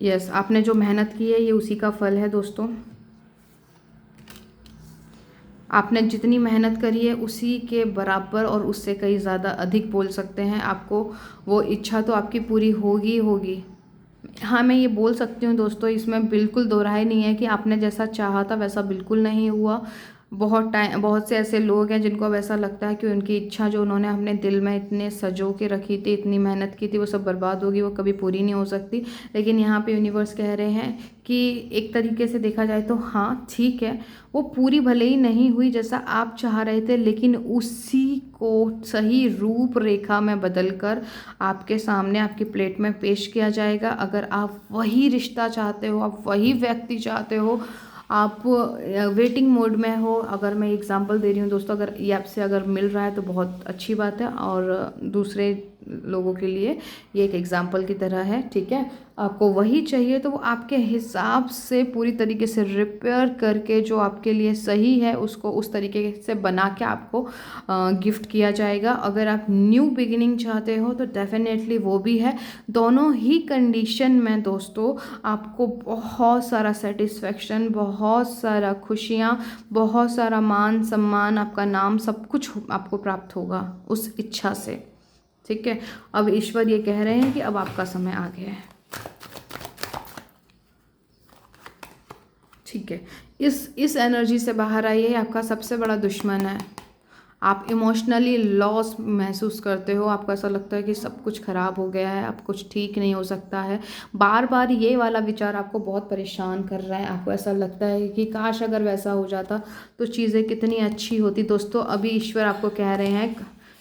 यस आपने जो मेहनत की है ये उसी का फल है दोस्तों। आपने जितनी मेहनत करी है उसी के बराबर और उससे कई ज़्यादा अधिक बोल सकते हैं। आपको वो इच्छा तो आपकी पूरी होगी होगी। हाँ मैं ये बोल सकती हूँ दोस्तों, इसमें बिल्कुल दो राय नहीं है कि आपने जैसा चाहा था वैसा बिल्कुल नहीं हुआ। बहुत से ऐसे लोग हैं जिनको अब ऐसा लगता है कि उनकी इच्छा जो उन्होंने अपने दिल में इतने सजो के रखी थी, इतनी मेहनत की थी, वो सब बर्बाद होगी, वो कभी पूरी नहीं हो सकती। लेकिन यहाँ पे यूनिवर्स कह रहे हैं कि एक तरीके से देखा जाए तो हाँ ठीक है, वो पूरी भले ही नहीं हुई जैसा आप चाह रहे थे, लेकिन उसी को सही रूप रेखा में बदल कर आपके सामने आपकी प्लेट में पेश किया जाएगा। अगर आप वही रिश्ता चाहते हो, आप वही व्यक्ति चाहते हो, आप वेटिंग मोड में हो, अगर मैं एग्जांपल दे रही हूँ दोस्तों, अगर ये आपसे अगर मिल रहा है तो बहुत अच्छी बात है, और दूसरे लोगों के लिए ये एक एग्जांपल की तरह है। ठीक है, आपको वही चाहिए तो वो आपके हिसाब से पूरी तरीके से रिपेयर करके जो आपके लिए सही है उसको उस तरीके से बना के आपको गिफ्ट किया जाएगा। अगर आप न्यू बिगिनिंग चाहते हो तो डेफिनेटली वो भी है। दोनों ही कंडीशन में दोस्तों आपको बहुत सारा सेटिस्फेक्शन, बहुत सारा खुशियाँ, बहुत सारा मान सम्मान, आपका नाम, सब कुछ आपको प्राप्त होगा उस इच्छा से। ठीक है, अब ईश्वर ये कह रहे हैं कि अब आपका समय आ गया है। ठीक है, इस एनर्जी से बाहर आइए। आपका सबसे बड़ा दुश्मन है। आप इमोशनली लॉस महसूस करते हो, आपको ऐसा लगता है कि सब कुछ ख़राब हो गया है, अब कुछ ठीक नहीं हो सकता है। बार बार ये वाला विचार आपको बहुत परेशान कर रहा है। आपको ऐसा लगता है कि काश अगर वैसा हो जाता तो चीज़ें कितनी अच्छी होती। दोस्तों अभी ईश्वर आपको कह रहे हैं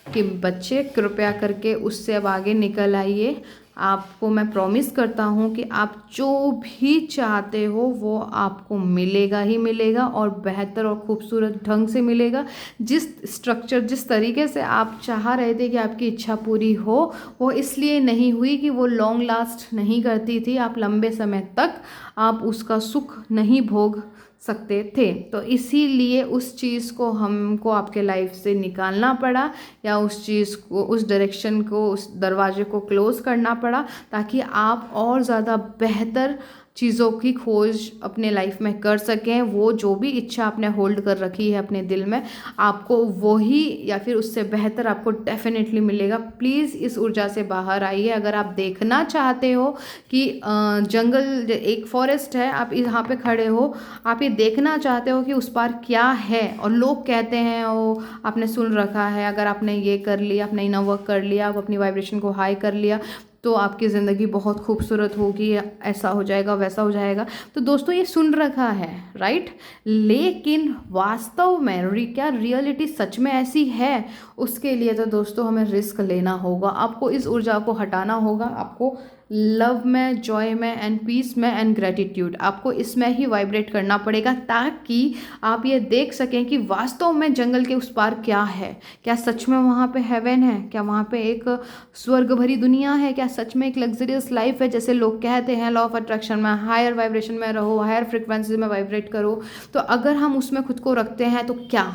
कि बच्चे कृपया करके उससे अब आगे निकल आइए। आपको मैं प्रॉमिस करता हूँ कि आप जो भी चाहते हो वो आपको मिलेगा ही मिलेगा, और बेहतर और खूबसूरत ढंग से मिलेगा। जिस स्ट्रक्चर, जिस तरीके से आप चाह रहे थे कि आपकी इच्छा पूरी हो, वो इसलिए नहीं हुई कि वो लॉन्ग लास्ट नहीं करती थी। आप लंबे समय तक आप उसका सुख नहीं भोग सकते थे, तो इसीलिए उस चीज़ को हमको आपके लाइफ से निकालना पड़ा, या उस चीज़ को, उस डायरेक्शन को, उस दरवाजे को क्लोज़ करना पड़ा, ताकि आप और ज़्यादा बेहतर चीज़ों की खोज अपने लाइफ में कर सकें। वो जो भी इच्छा आपने होल्ड कर रखी है अपने दिल में, आपको वही या फिर उससे बेहतर आपको डेफिनेटली मिलेगा। प्लीज़ इस ऊर्जा से बाहर आइए। अगर आप देखना चाहते हो कि जंगल एक फॉरेस्ट है, आप यहाँ पे खड़े हो, आप ये देखना चाहते हो कि उस पार क्या है, और लोग कहते हैं वो आपने सुन रखा है, अगर आपने ये कर लिया, आपने इनर वर्क कर लिया, आप अपनी वाइब्रेशन को हाई कर लिया, तो आपकी ज़िंदगी बहुत खूबसूरत होगी, ऐसा हो जाएगा, वैसा हो जाएगा। तो दोस्तों ये सुन रखा है, राइट? लेकिन वास्तव में क्या रियलिटी सच में ऐसी है? उसके लिए तो दोस्तों हमें रिस्क लेना होगा। आपको इस ऊर्जा को हटाना होगा। आपको लव में, जॉय में एंड पीस में एंड ग्रेटिट्यूड, आपको इसमें ही वाइब्रेट करना पड़ेगा, ताकि आप ये देख सकें कि वास्तव में जंगल के उस पार क्या है। क्या सच में वहाँ पे हेवन है? क्या वहाँ पे एक स्वर्ग भरी दुनिया है? क्या सच में एक लग्जरियस लाइफ है? जैसे लोग कहते हैं लॉ ऑफ अट्रैक्शन में हायर वाइब्रेशन में रहो, हायर फ्रिक्वेंसी में वाइब्रेट करो। तो अगर हम उसमें खुद को रखते हैं तो क्या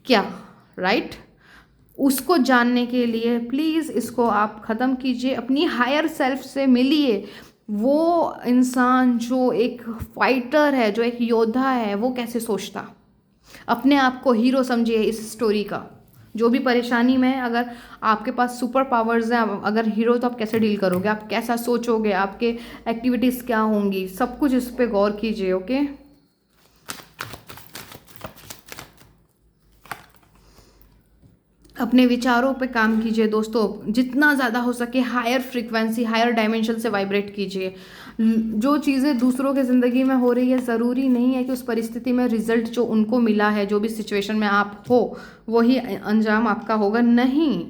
क्या, राइट? उसको जानने के लिए प्लीज़ इसको आप ख़त्म कीजिए, अपनी हायर सेल्फ से मिलिए। वो इंसान जो एक फाइटर है, जो एक योद्धा है, वो कैसे सोचता? अपने आप को हीरो समझिए इस स्टोरी का। जो भी परेशानी में है, अगर आपके पास सुपर पावर्स हैं, अगर हीरो, तो आप कैसे डील करोगे? आप कैसा सोचोगे? आपके एक्टिविटीज़ क्या होंगी? सब कुछ इस पर गौर कीजिए। ओके, अपने विचारों पे काम कीजिए दोस्तों। जितना ज़्यादा हो सके हायर फ्रीक्वेंसी, हायर डायमेंशन से वाइब्रेट कीजिए। जो चीज़ें दूसरों के ज़िंदगी में हो रही है, ज़रूरी नहीं है कि उस परिस्थिति में रिजल्ट जो उनको मिला है, जो भी सिचुएशन में आप हो, वही अंजाम आपका होगा। नहीं,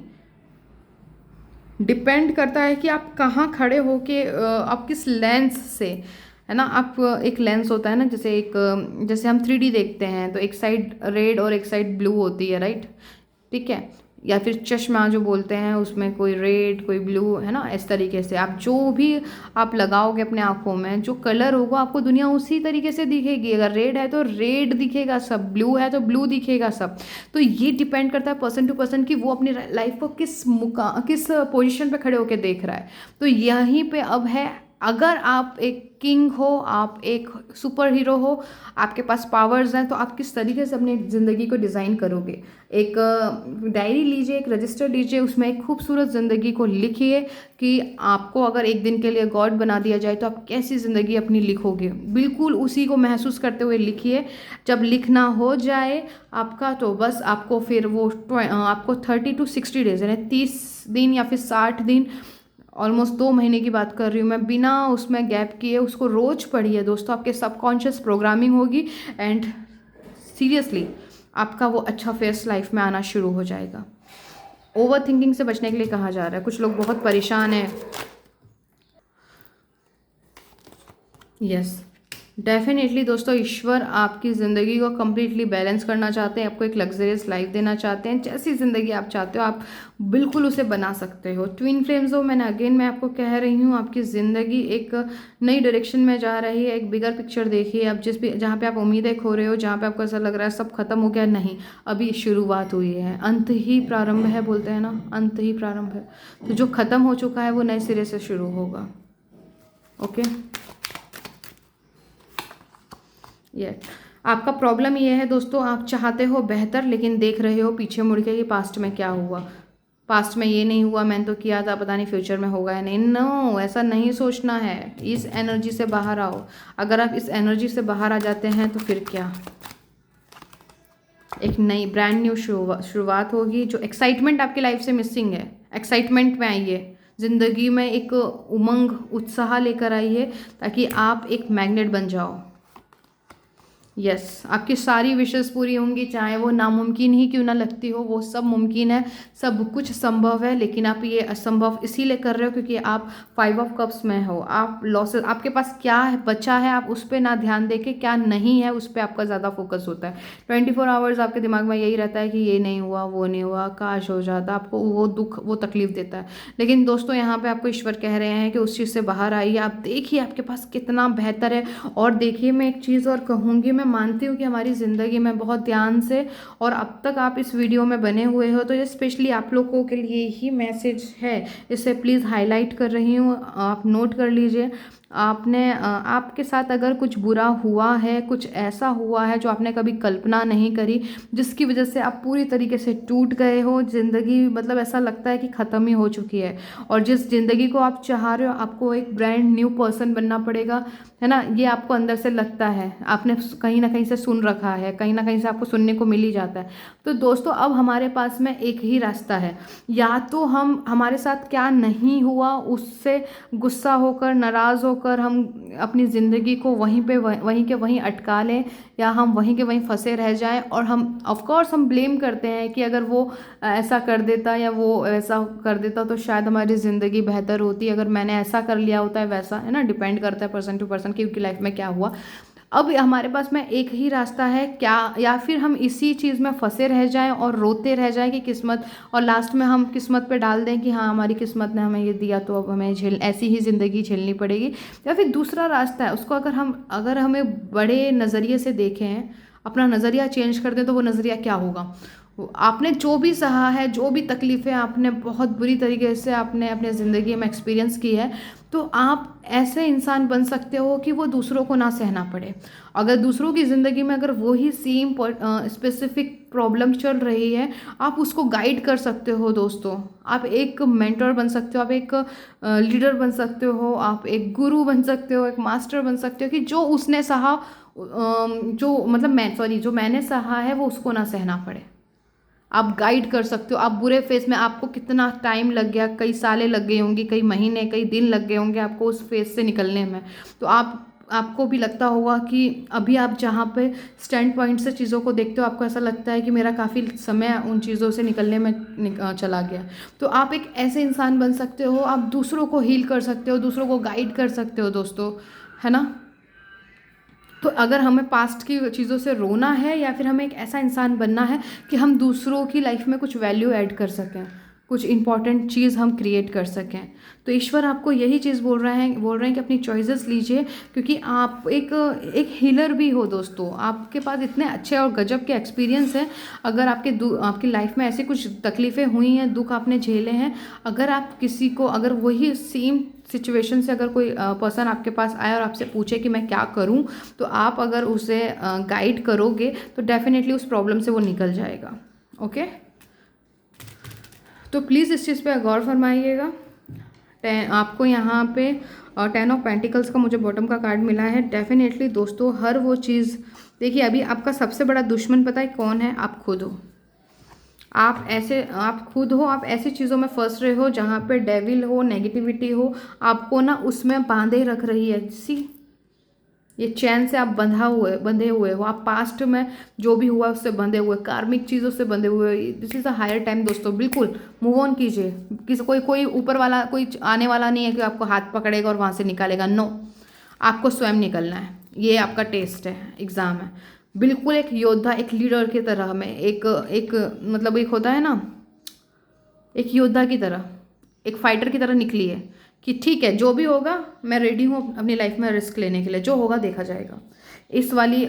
डिपेंड करता है कि आप कहाँ खड़े हो के, आप किस लेंस से, है ना। आप एक लेंस होता है ना, जैसे हम 3D देखते हैं, तो एक साइड रेड और एक साइड ब्लू होती है, राइट? ठीक है। या फिर चश्मा जो बोलते हैं, उसमें कोई रेड कोई ब्लू, है ना। इस तरीके से आप जो भी आप लगाओगे अपने आँखों में, जो कलर होगा, आपको दुनिया उसी तरीके से दिखेगी। अगर रेड है तो रेड दिखेगा सब, ब्लू है तो ब्लू दिखेगा सब। तो ये डिपेंड करता है पर्सन टू पर्सन कि वो अपनी लाइफ को किस पोजीशन पे खड़े होकर देख रहा है। तो यहीं पे अब है, अगर आप एक किंग हो, आप एक सुपर हीरो हो, आपके पास पावर्स हैं, तो आप किस तरीके से अपनी ज़िंदगी को डिज़ाइन करोगे। एक डायरी लीजिए, एक रजिस्टर लीजिए, उसमें एक खूबसूरत ज़िंदगी को लिखिए कि आपको अगर एक दिन के लिए गॉड बना दिया जाए तो आप कैसी ज़िंदगी अपनी लिखोगे। बिल्कुल उसी को महसूस करते हुए लिखिए। जब लिखना हो जाए आपका, तो बस आपको फिर वो आपको 30 to 60 डेज, यानी 30 दिन या फिर 60 दिन, ऑलमोस्ट 2 महीने की बात कर रही हूँ मैं, बिना उसमें गैप किए उसको रोज़ पढ़िए दोस्तों। आपके सबकॉन्शियस प्रोग्रामिंग होगी एंड सीरियसली आपका वो अच्छा फेस लाइफ में आना शुरू हो जाएगा। ओवर थिंकिंग से बचने के लिए कहा जा रहा है। कुछ लोग बहुत परेशान हैं। यस, डेफिनेटली दोस्तों, ईश्वर आपकी ज़िंदगी को कम्प्लीटली बैलेंस करना चाहते हैं। आपको एक लग्जरियस लाइफ देना चाहते हैं। जैसी ज़िंदगी आप चाहते हो, आप बिल्कुल उसे बना सकते हो। ट्विन फ्लेम्स हो, मैं आपको कह रही हूँ, आपकी ज़िंदगी एक नई डायरेक्शन में जा रही है। एक बिगर पिक्चर देखिए। आप जहाँ पे आप उम्मीदें खो रहे हो, जहाँ पे आपको ऐसा लग रहा है सब खत्म हो गया, नहीं, अभी शुरुआत हुई है। अंत ही प्रारंभ है, बोलते हैं ना, अंत ही प्रारंभ है। तो जो खत्म हो चुका है वो नए सिरे से शुरू होगा। ओके, ये आपका प्रॉब्लम ये है दोस्तों, आप चाहते हो बेहतर, लेकिन देख रहे हो पीछे मुड़ के कि पास्ट में क्या हुआ। पास्ट में ये नहीं हुआ, मैंने तो किया था, पता नहीं फ्यूचर में होगा या नहीं। नो, ऐसा नहीं सोचना है। इस एनर्जी से बाहर आओ। अगर आप इस एनर्जी से बाहर आ जाते हैं तो फिर क्या, एक नई ब्रांड न्यू शुरुआत होगी। जो एक्साइटमेंट आपकी लाइफ से मिसिंग है, एक्साइटमेंट में आइए। ज़िंदगी में एक उमंग, उत्साह लेकर आइए, ताकि आप एक मैग्नेट बन जाओ। यस, आपकी सारी विशेस पूरी होंगी, चाहे वो नामुमकिन ही क्यों ना लगती हो, वो सब मुमकिन है, सब कुछ संभव है। लेकिन आप ये असंभव इसीलिए कर रहे हो क्योंकि आप 5 ऑफ कप्स में हो। आप लॉसेस, आपके पास क्या है बचा है, आप उस पर ना ध्यान देके क्या नहीं है उस पर आपका ज़्यादा फोकस होता है। 24 आवर्स आपके दिमाग में यही रहता है कि ये नहीं हुआ, वो नहीं हुआ, काश हो जाता। आपको वो दुख, वो तकलीफ देता है। लेकिन दोस्तों, यहाँ पर आपको ईश्वर कह रहे हैं कि उस चीज़ से बाहर आइए। आप देखिए आपके पास कितना बेहतर है। और देखिए, मैं एक चीज़ और कहूँगी, मैं मानती हूँ कि हमारी ज़िंदगी में बहुत ध्यान से, और अब तक आप इस वीडियो में बने हुए हो, तो ये स्पेशली आप लोगों के लिए ही मैसेज है। इसे प्लीज़ हाईलाइट कर रही हूँ, आप नोट कर लीजिए। आपके साथ अगर कुछ बुरा हुआ है, कुछ ऐसा हुआ है जो आपने कभी कल्पना नहीं करी, जिसकी वजह से आप पूरी तरीके से टूट गए हो, ज़िंदगी मतलब ऐसा लगता है कि ख़त्म ही हो चुकी है, और जिस ज़िंदगी को आप चाह रहे हो आपको एक ब्रांड न्यू पर्सन बनना पड़ेगा, है ना, ये आपको अंदर से लगता है, आपने कहीं ना कहीं से सुन रखा है, कहीं ना कहीं से आपको सुनने को मिल ही जाता है। तो दोस्तों अब हमारे पास में एक ही रास्ता है, या तो हम हमारे साथ क्या नहीं हुआ उससे गुस्सा होकर, नाराज़ होकर हम अपनी ज़िंदगी को वहीं पे वहीं के वहीं अटका लें, या हम वहीं के वहीं फंसे रह जाएं, और हम ऑफ कोर्स हम ब्लेम करते हैं कि अगर वो ऐसा कर देता या वो ऐसा कर देता तो शायद हमारी ज़िंदगी बेहतर होती, अगर मैंने ऐसा कर लिया होता है वैसा, है ना, डिपेंड करता है पर्सन टू पर्सन की उनकी लाइफ में क्या हुआ। अब हमारे पास में एक ही रास्ता है, क्या या फिर हम इसी चीज़ में फंसे रह जाएं और रोते रह जाएं कि किस्मत, और लास्ट में हम किस्मत पे डाल दें कि हाँ हमारी किस्मत ने हमें ये दिया तो अब हमें ऐसी ही ज़िंदगी झेलनी पड़ेगी। या फिर दूसरा रास्ता है, उसको अगर हमें बड़े नज़रिए से देखें, अपना नज़रिया चेंज कर दें, तो वो नज़रिया क्या होगा। आपने जो भी सहा है, जो भी तकलीफ़ें आपने बहुत बुरी तरीके से आपने अपने ज़िंदगी में एक्सपीरियंस की है, तो आप ऐसे इंसान बन सकते हो कि वो दूसरों को ना सहना पड़े। अगर दूसरों की ज़िंदगी में अगर वही सेम स्पेसिफिक प्रॉब्लम चल रही है, आप उसको गाइड कर सकते हो दोस्तों। आप एक मेंटर बन सकते हो, आप एक लीडर बन सकते हो, आप एक गुरु बन सकते हो, एक मास्टर बन सकते हो कि जो उसने सहा, जो मैंने सहा है वो उसको ना सहना पड़े। आप गाइड कर सकते हो। आप बुरे फेज़ में, आपको कितना टाइम लग गया, कई सालें लग गई होंगी, कई महीने, कई दिन लग गए होंगे आपको उस फेज़ से निकलने में, तो आपको भी लगता होगा कि अभी आप जहाँ पे स्टैंड पॉइंट से चीज़ों को देखते हो, आपको ऐसा लगता है कि मेरा काफ़ी समय उन चीज़ों से निकलने में चला गया। तो आप एक ऐसे इंसान बन सकते हो, आप दूसरों को हील कर सकते हो, दूसरों को गाइड कर सकते हो दोस्तों, है ना। तो अगर हमें पास्ट की चीज़ों से रोना है, या फिर हमें एक ऐसा इंसान बनना है कि हम दूसरों की लाइफ में कुछ वैल्यू ऐड कर सकें, कुछ इंपॉर्टेंट चीज़ हम क्रिएट कर सकें, तो ईश्वर आपको यही चीज़ बोल रहे हैं कि अपनी चॉइसेस लीजिए, क्योंकि आप एक हीलर भी हो दोस्तों। आपके पास इतने अच्छे और गजब के एक्सपीरियंस हैं। अगर आपकी लाइफ में ऐसी कुछ तकलीफ़ें हुई हैं, दुख आपने झेले हैं, अगर आप किसी को, अगर वही सेम सिचुएशन से अगर कोई पर्सन आपके पास आए और आपसे पूछे कि मैं क्या करूं, तो आप अगर उसे गाइड करोगे तो डेफिनेटली उस प्रॉब्लम से वो निकल जाएगा। ओके, तो प्लीज़ इस चीज़ पे गौर फरमाइएगा। आपको यहाँ पे 10 ऑफ पेंटिकल्स का मुझे बॉटम का कार्ड मिला है। डेफिनेटली दोस्तों हर वो चीज़, देखिए अभी आपका सबसे बड़ा दुश्मन पता है कौन है? आप खुद हो। आप खुद हो। आप ऐसी चीज़ों में फंस रहे हो जहाँ पे डेविल हो, नेगेटिविटी हो, आपको ना उसमें बांधे रख रही है। ये चैन से आप बंधे हुए हो। आप पास्ट में जो भी हुआ उससे बंधे हुए, कार्मिक चीज़ों से बंधे हुए। This is a higher time दोस्तों। बिल्कुल मूव ऑन कीजिए। कोई ऊपर वाला कोई आने वाला नहीं है कि आपको हाथ पकड़ेगा और वहाँ से निकालेगा। नो, आपको स्वयं निकलना है। ये आपका टेस्ट है, एग्ज़ाम है। बिल्कुल एक योद्धा, एक लीडर की तरह में, एक होता है ना, एक योद्धा की तरह, एक फाइटर की तरह निकली है कि ठीक है जो भी होगा मैं रेडी हूँ अपनी लाइफ में रिस्क लेने के लिए, जो होगा देखा जाएगा। इस वाली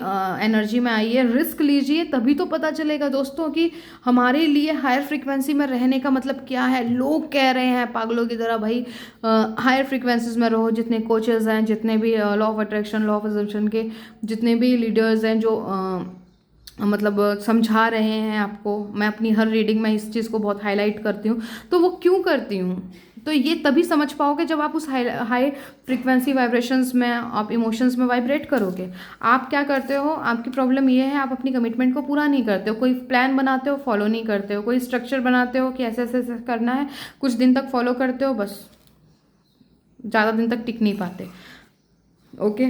एनर्जी में आइए, रिस्क लीजिए, तभी तो पता चलेगा दोस्तों कि हमारे लिए हायर फ्रीक्वेंसी में रहने का मतलब क्या है। लोग कह रहे हैं पागलों की तरह भाई हायर फ्रीक्वेंसीज में रहो। जितने कोचेज़ हैं, जितने भी law of attraction, law of assumption के जितने भी लीडर्स हैं जो समझा रहे हैं आपको, मैं अपनी हर रीडिंग में इस चीज़ को बहुत हाईलाइट करती हूँ। तो वो क्यों करती हूँ? तो ये तभी समझ पाओगे जब आप उस हाई फ्रीक्वेंसी वाइब्रेशंस में, आप इमोशंस में वाइब्रेट करोगे। आप क्या करते हो? आपकी प्रॉब्लम ये है, आप अपनी कमिटमेंट को पूरा नहीं करते हो। कोई प्लान बनाते हो, फॉलो नहीं करते हो। कोई स्ट्रक्चर बनाते हो कि ऐसे ऐसे करना है, कुछ दिन तक फॉलो करते हो, बस ज़्यादा दिन तक टिक नहीं पाते। ओके,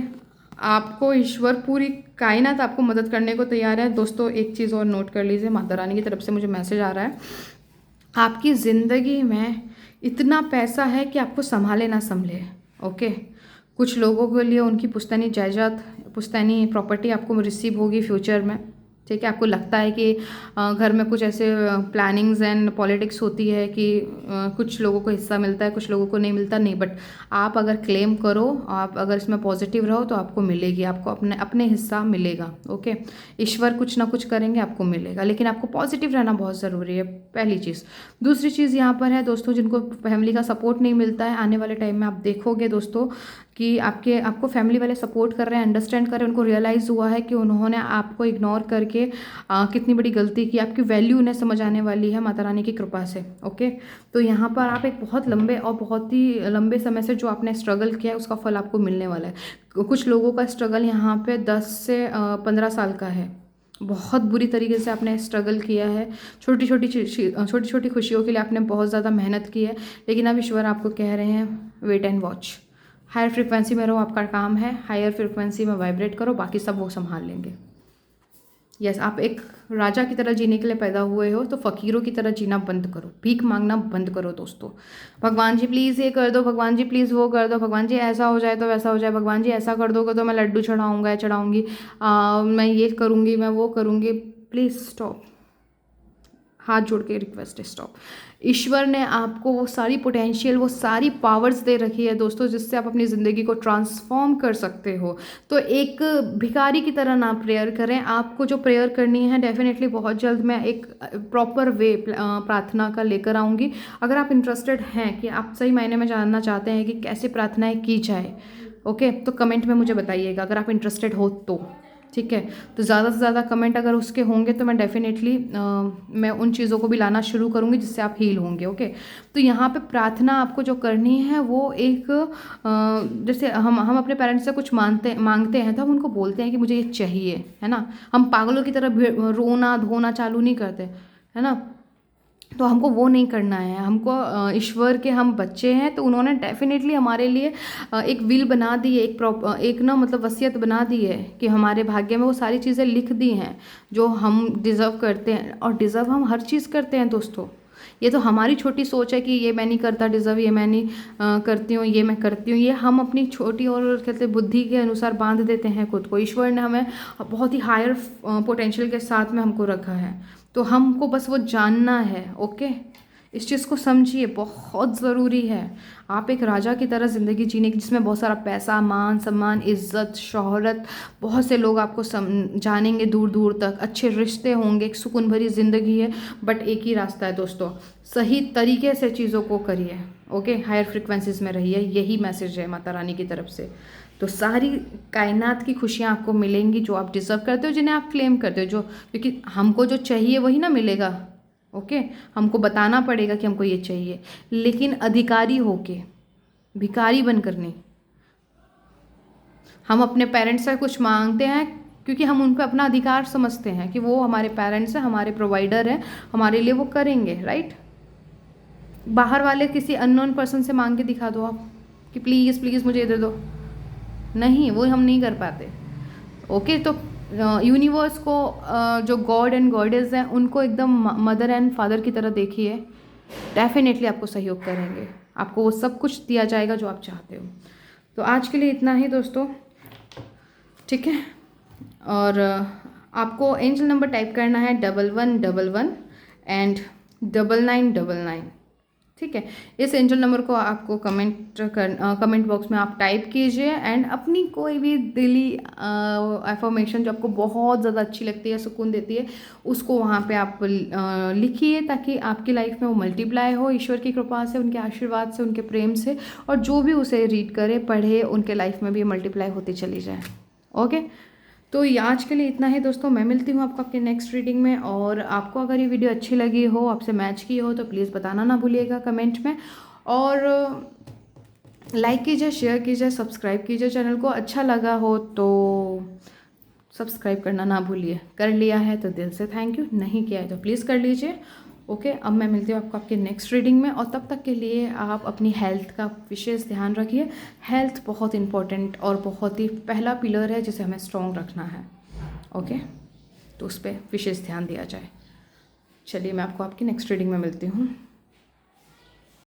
आपको ईश्वर, पूरी कायनात आपको मदद करने को तैयार है दोस्तों। एक चीज़ और नोट कर लीजिए, माता रानी की तरफ से मुझे मैसेज आ रहा है, आपकी ज़िंदगी में इतना पैसा है कि आपको संभाले ना संभले। ओके, कुछ लोगों के लिए उनकी पुश्तैनी जायदाद, पुश्तैनी प्रॉपर्टी आपको रिसीव होगी फ्यूचर में। ठीक है, आपको लगता है कि घर में कुछ ऐसे प्लानिंग्स एंड पॉलिटिक्स होती है कि कुछ लोगों को हिस्सा मिलता है, कुछ लोगों को नहीं मिलता। नहीं, बट आप अगर क्लेम करो, आप अगर इसमें पॉजिटिव रहो तो आपको मिलेगी, आपको अपने हिस्सा मिलेगा। ओके, ईश्वर कुछ ना कुछ करेंगे, आपको मिलेगा, लेकिन आपको पॉजिटिव रहना बहुत ज़रूरी है, पहली चीज़। दूसरी चीज़ यहाँ पर है दोस्तों, जिनको फैमिली का सपोर्ट नहीं मिलता है, आने वाले टाइम में आप देखोगे दोस्तों कि आपको फैमिली वाले सपोर्ट कर रहे हैं, अंडरस्टैंड कर रहे हैं, उनको रियलाइज़ हुआ है कि उन्होंने आपको इग्नोर करके कितनी बड़ी गलती की, आपकी वैल्यू उन्हें समझ आने वाली है माता रानी की कृपा से। ओके, तो यहाँ पर आप एक बहुत लंबे और बहुत ही लंबे समय से जो आपने स्ट्रगल किया है उसका फल आपको मिलने वाला है। कुछ लोगों का स्ट्रगल यहाँ पे 10 से 15 साल का है। बहुत बुरी तरीके से आपने स्ट्रगल किया है, छोटी छोटी खुशियों के लिए आपने बहुत ज़्यादा मेहनत की है, लेकिन अब ईश्वर आपको कह रहे हैं wait and watch. Higher frequency में रहो, आपका काम है हायर फ्रिक्वेंसी में वाइब्रेट करो, बाकी सब वो संभाल लेंगे। यस, आप एक राजा की तरह जीने के लिए पैदा हुए हो, तो फ़कीरों की तरह जीना बंद करो, भीख मांगना बंद करो दोस्तों। भगवान जी प्लीज़ ये कर दो, भगवान जी प्लीज़ वो कर दो, भगवान जी ऐसा हो जाए तो वैसा हो जाए, भगवान जी ऐसा कर दोगे तो मैं लड्डू चढ़ाऊँगा या चढ़ाऊँगी, मैं ये करूँगी, मैं वो करूँगी। प्लीज़ स्टॉप, हाथ जोड़ के रिक्वेस्ट है, स्टॉप। ईश्वर ने आपको वो सारी पोटेंशियल, वो सारी पावर्स दे रखी है दोस्तों, जिससे आप अपनी ज़िंदगी को ट्रांसफॉर्म कर सकते हो। तो एक भिखारी की तरह ना प्रेयर करें, आपको जो प्रेयर करनी है डेफिनेटली बहुत जल्द मैं एक प्रॉपर वे प्रार्थना का लेकर आऊँगी। अगर आप इंटरेस्टेड हैं कि आप सही मायने में जानना चाहते हैं कि कैसे प्रार्थनाएँ की जाए, ओके, तो कमेंट में मुझे बताइएगा अगर आप इंटरेस्टेड हो तो, ठीक है। तो ज़्यादा से ज़्यादा कमेंट अगर उसके होंगे तो मैं डेफिनेटली मैं उन चीज़ों को भी लाना शुरू करूँगी जिससे आप हील होंगे। ओके, तो यहाँ पे प्रार्थना आपको जो करनी है वो एक जैसे हम अपने पेरेंट्स से कुछ मांगते हैं तो हम उनको बोलते हैं कि मुझे ये चाहिए, है ना। हम पागलों की तरह रोना धोना चालू नहीं करते, है ना। तो हमको वो नहीं करना है, हमको ईश्वर के हम बच्चे हैं, तो उन्होंने डेफिनेटली हमारे लिए एक विल बना दी है, एक ना मतलब वसीयत बना दी है कि हमारे भाग्य में वो सारी चीज़ें लिख दी हैं जो हम डिज़र्व करते हैं। और डिज़र्व हम हर चीज़ करते हैं दोस्तों, ये तो हमारी छोटी सोच है कि ये मैं नहीं करता डिज़र्व, ये मैं नहीं करती हूँ, ये मैं करती हूँ, ये हम अपनी छोटी और कहते बुद्धि के अनुसार बांध देते हैं खुद को। ईश्वर ने हमें बहुत ही हायर पोटेंशियल के साथ में हमको रखा है, तो हमको बस वो जानना है। ओके, इस चीज़ को समझिए, बहुत ज़रूरी है। आप एक राजा की तरह ज़िंदगी जीने की, जिसमें बहुत सारा पैसा, मान सम्मान, इज्जत, शोहरत, बहुत से लोग आपको जानेंगे दूर दूर तक, अच्छे रिश्ते होंगे, एक सुकून भरी ज़िंदगी है। बट एक ही रास्ता है दोस्तों, सही तरीके से चीज़ों को करिए। ओके, हायर फ्रिक्वेंसीज़ में रहिए, यही मैसेज है माता रानी की तरफ से। तो सारी कायनात की खुशियाँ आपको मिलेंगी जो आप डिज़र्व करते हो, जिन्हें आप क्लेम करते हो, जो क्योंकि हमको जो चाहिए वही ना मिलेगा। ओके, हमको बताना पड़ेगा कि हमको ये चाहिए, लेकिन अधिकारी होके, भिखारी बनकर नहीं। हम अपने पेरेंट्स से कुछ मांगते हैं क्योंकि हम उन पर अपना अधिकार समझते हैं कि वो हमारे पेरेंट्स हैं, हमारे प्रोवाइडर हैं, हमारे लिए वो करेंगे, राइट। बाहर वाले किसी अननोन पर्सन से मांग के दिखा दो आप कि प्लीज़ प्लीज़ मुझे दे दो, नहीं, वो हम नहीं कर पाते। ओके, तो यूनिवर्स को जो गॉड एंड गॉडेस हैं उनको एकदम मदर एंड फादर की तरह देखिए, डेफिनेटली आपको सहयोग करेंगे, आपको वो सब कुछ दिया जाएगा जो आप चाहते हो। तो आज के लिए इतना ही दोस्तों, ठीक है। और आपको एंजल नंबर टाइप करना है 1111 एंड 9999, ठीक है। इस एंजल नंबर को आपको कमेंट बॉक्स में आप टाइप कीजिए एंड अपनी कोई भी दिली अफर्मेशन जो आपको बहुत ज़्यादा अच्छी लगती है, सुकून देती है, उसको वहाँ पे आप लिखिए, ताकि आपकी लाइफ में वो मल्टीप्लाई हो ईश्वर की कृपा से, उनके आशीर्वाद से, उनके प्रेम से, और जो भी उसे रीड करे पढ़े उनके लाइफ में भी मल्टीप्लाई होती चली जाए। ओके, तो ये आज के लिए इतना ही दोस्तों, मैं मिलती हूँ आपको आपके नेक्स्ट रीडिंग में। और आपको अगर ये वीडियो अच्छी लगी हो, आपसे मैच की हो, तो प्लीज़ बताना ना भूलिएगा कमेंट में, और लाइक कीजिए, शेयर कीजिए, सब्सक्राइब कीजिए चैनल को। अच्छा लगा हो तो सब्सक्राइब करना ना भूलिए, कर लिया है तो दिल से थैंक यू, नहीं किया है तो प्लीज़ कर लीजिए। ओके, अब मैं मिलती हूँ आपको आपके नेक्स्ट रीडिंग में, और तब तक के लिए आप अपनी हेल्थ का विशेष ध्यान रखिए। हेल्थ बहुत इंपॉर्टेंट और बहुत ही पहला पिलर है जिसे हमें स्ट्रॉन्ग रखना है। ओके, तो उस पर विशेष ध्यान दिया जाए। चलिए, मैं आपको आपकी नेक्स्ट रीडिंग में मिलती हूँ।